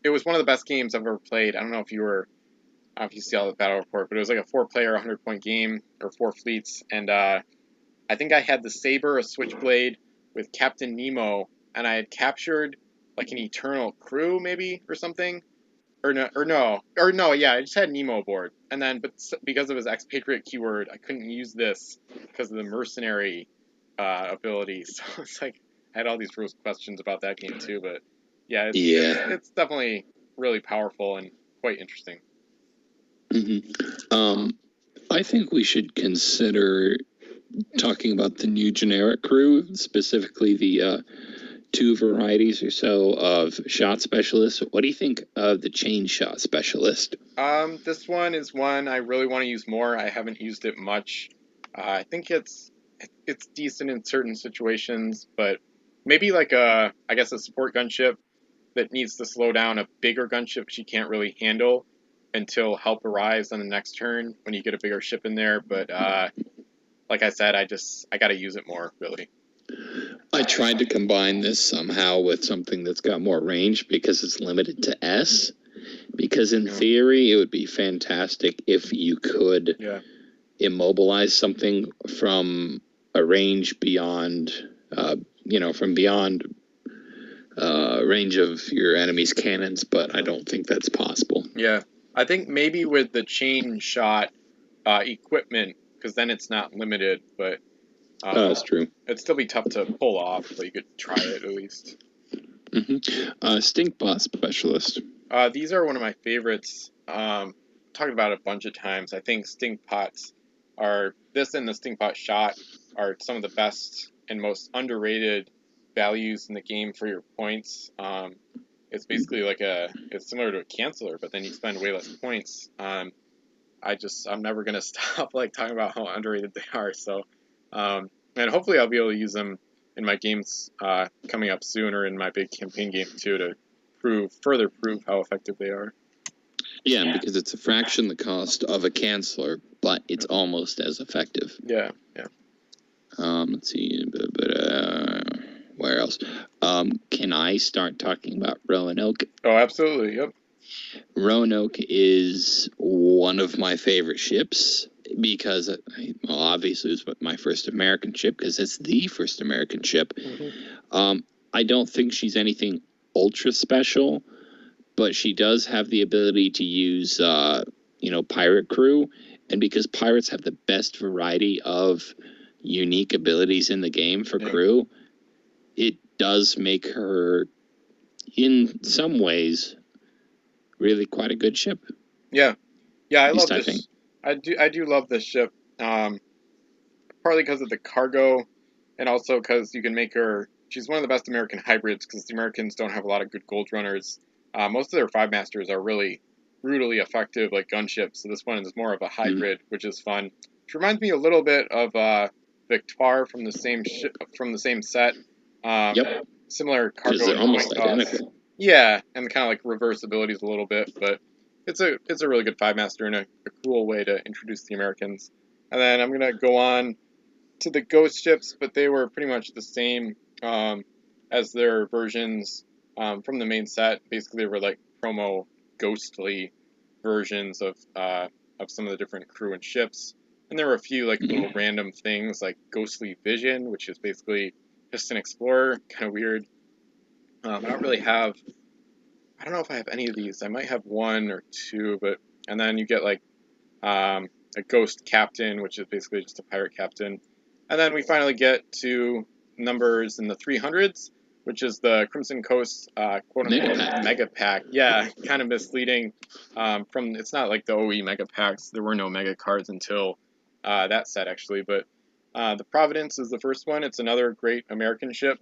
it was one of the best games I've ever played. I don't know if you see all the battle report, but it was like a 4-player 100-point game, or 4 fleets, and I think I had the Saber, a Switchblade with Captain Nemo, and I had captured like an Eternal crew maybe or something. Yeah, I just had Nemo aboard, and then but because of his expatriate keyword, I couldn't use this because of the mercenary ability. So it's like I had all these rules questions about that game too, but yeah, it's definitely really powerful and quite interesting. I think we should consider talking about the new generic crew, specifically the 2 varieties or so of shot specialists. What do you think of the chain shot specialist? This one is one I really want to use more. I haven't used it much. I think it's decent in certain situations, but maybe like I guess a support gunship that needs to slow down a bigger gunship she can't really handle until help arrives on the next turn when you get a bigger ship in there. But like I said, I got to use it more, really. I tried to combine this somehow with something that's got more range because it's limited to S. Because in theory, it would be fantastic if you could immobilize something from a range beyond, from beyond range of your enemy's cannons, but I don't think that's possible. Yeah, I think maybe with the chain shot equipment, because then it's not limited, but that's true. It'd still be tough to pull off, but you could try it at least. Stink bot specialist. These are one of my favorites. Talked about it a bunch of times. I think stink pots this and the stink pot shot are some of the best and most underrated values in the game for your points. It's basically it's similar to a canceller, but then you spend way less points. I'm never gonna stop talking about how underrated they are. So, and hopefully I'll be able to use them in my games coming up soon, or in my big campaign game too, to further prove how effective they are. Yeah, because it's a fraction the cost of a canceller, but it's almost as effective. Yeah. Let's see, where else? Can I start talking about Roanoke? Oh, absolutely. Yep. Roanoke is one of my favorite ships because, obviously, it was my first American ship because it's the first American ship. Mm-hmm. I don't think she's anything ultra special, but she does have the ability to use, pirate crew, and because pirates have the best variety of unique abilities in the game for crew, it does make her, in some ways, really quite a good ship. Yeah, I love this. I do love this ship. Partly because of the cargo, and also because you can make her. She's one of the best American hybrids because the Americans don't have a lot of good gold runners. Most of their 5-masters are really brutally effective, like gunships. So this one is more of a hybrid, which is fun. Which reminds me a little bit of Victoire from the same set. Yep. Similar cargo. Because they're almost identical. Yeah, and kind of reverse abilities a little bit, but it's a really good 5-master and a cool way to introduce the Americans. And then I'm gonna go on to the ghost ships, but they were pretty much the same as their versions from the main set. Basically, they were promo ghostly versions of some of the different crew and ships. And there were a few little random things like Ghostly Vision, which is basically just an explorer, kind of weird. I don't know if I have any of these. I might have one or two, and then you get a ghost captain, which is basically just a pirate captain. And then we finally get to numbers in the 300s, which is the Crimson Coast quote-unquote mega pack. Yeah, kind of misleading. It's not like the OE mega packs. There were no mega cards until that set, actually. But the Providence is the first one. It's another great American ship.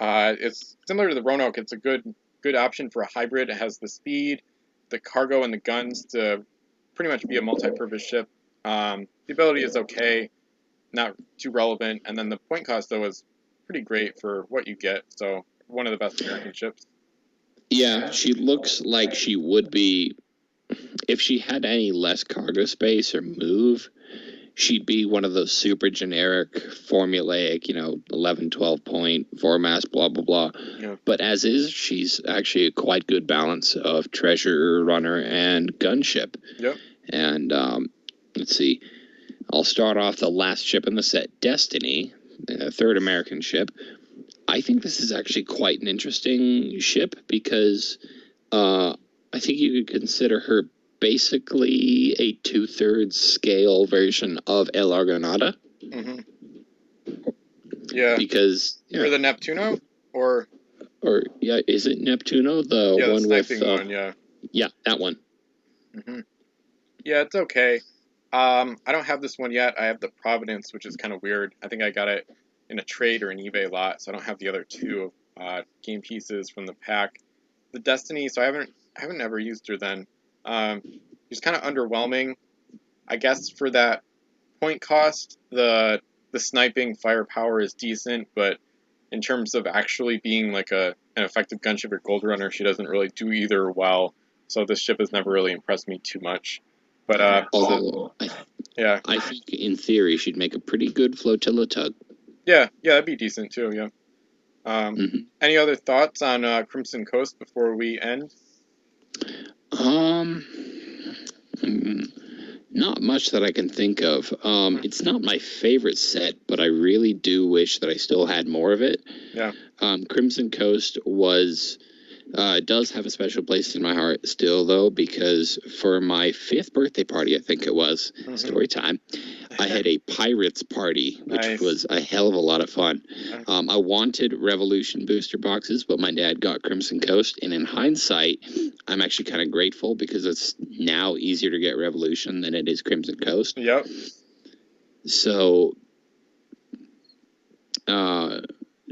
It's similar to the Roanoke. It's a good option for a hybrid. It has the speed, the cargo, and the guns to pretty much be a multi-purpose ship. The ability is okay, not too relevant, and then the point cost, though, is pretty great for what you get. So one of the best American ships. Yeah, she looks like she would be, if she had any less cargo space or move, she'd be one of those super generic, formulaic, 11, 12 point, 4-mast, blah, blah, blah. Yeah. But as is, she's actually a quite good balance of treasure runner and gunship. Yep. And let's see. I'll start off the last ship in the set, Destiny, the third American ship. I think this is actually quite an interesting ship because I think you could consider her basically a 2/3 scale version of El Argonauta. Mm-hmm. Yeah. Because for the Neptuno or is it Neptuno? The one with one, yeah. Yeah, that one. Mm-hmm. Yeah, it's okay. I don't have this one yet. I have the Providence, which is kind of weird. I think I got it in a trade or an eBay lot, so I don't have the other two game pieces from the pack. The Destiny, so I haven't ever used her then. She's kind of underwhelming, I guess. For that point cost, the sniping firepower is decent, but in terms of actually being like an effective gunship or gold runner, she doesn't really do either well. So this ship has never really impressed me too much. But although yeah, I think in theory she'd make a pretty good flotilla tug. yeah, that'd be decent too. Yeah. Any other thoughts on Crimson Coast before we end? Not much that I can think of. It's not my favorite set, but I really do wish that I still had more of it. Yeah. Crimson Coast does have a special place in my heart still, though, because for my 5th birthday party, I think it was, story time, I had a pirates party, which was a hell of a lot of fun. I wanted Revolution booster boxes, but my dad got Crimson Coast, and in hindsight, I'm actually kind of grateful because it's now easier to get Revolution than it is Crimson Coast. Yep. So,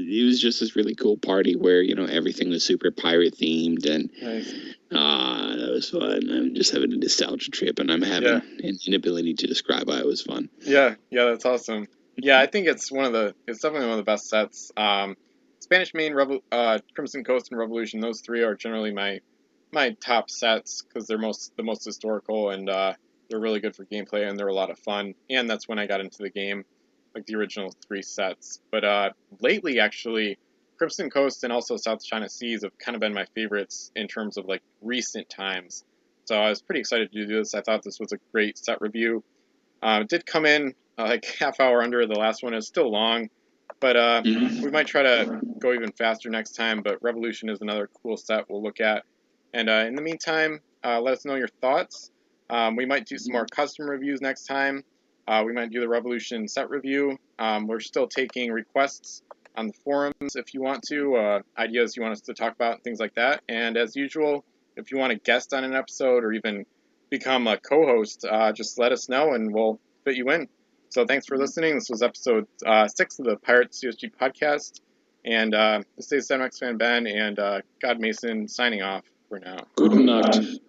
it was just this really cool party where, everything was super pirate themed, and that was fun. I'm just having a nostalgia trip, and I'm having an inability to describe why it was fun. Yeah, that's awesome. Yeah, I think it's definitely one of the best sets. Spanish Main, Crimson Coast, and Revolution, those three are generally my top sets because they're the most historical, and they're really good for gameplay, and they're a lot of fun. And that's when I got into the game, like the original 3 sets. But lately, actually, Crimson Coast and also South China Seas have kind of been my favorites in terms of like recent times. So I was pretty excited to do this. I thought this was a great set review. It did come in like half hour under the last one. It's still long, but we might try to go even faster next time. But Revolution is another cool set we'll look at. And in the meantime, let us know your thoughts. We might do some more custom reviews next time. We might do the Revolution set review. We're still taking requests on the forums if you want to, ideas you want us to talk about, things like that. And as usual, if you want to guest on an episode or even become a co-host, just let us know and we'll fit you in. So thanks for listening. This was episode 6 of the Pirate CSG podcast. And this is 7X Fan Ben and God Mason signing off for now. Good night.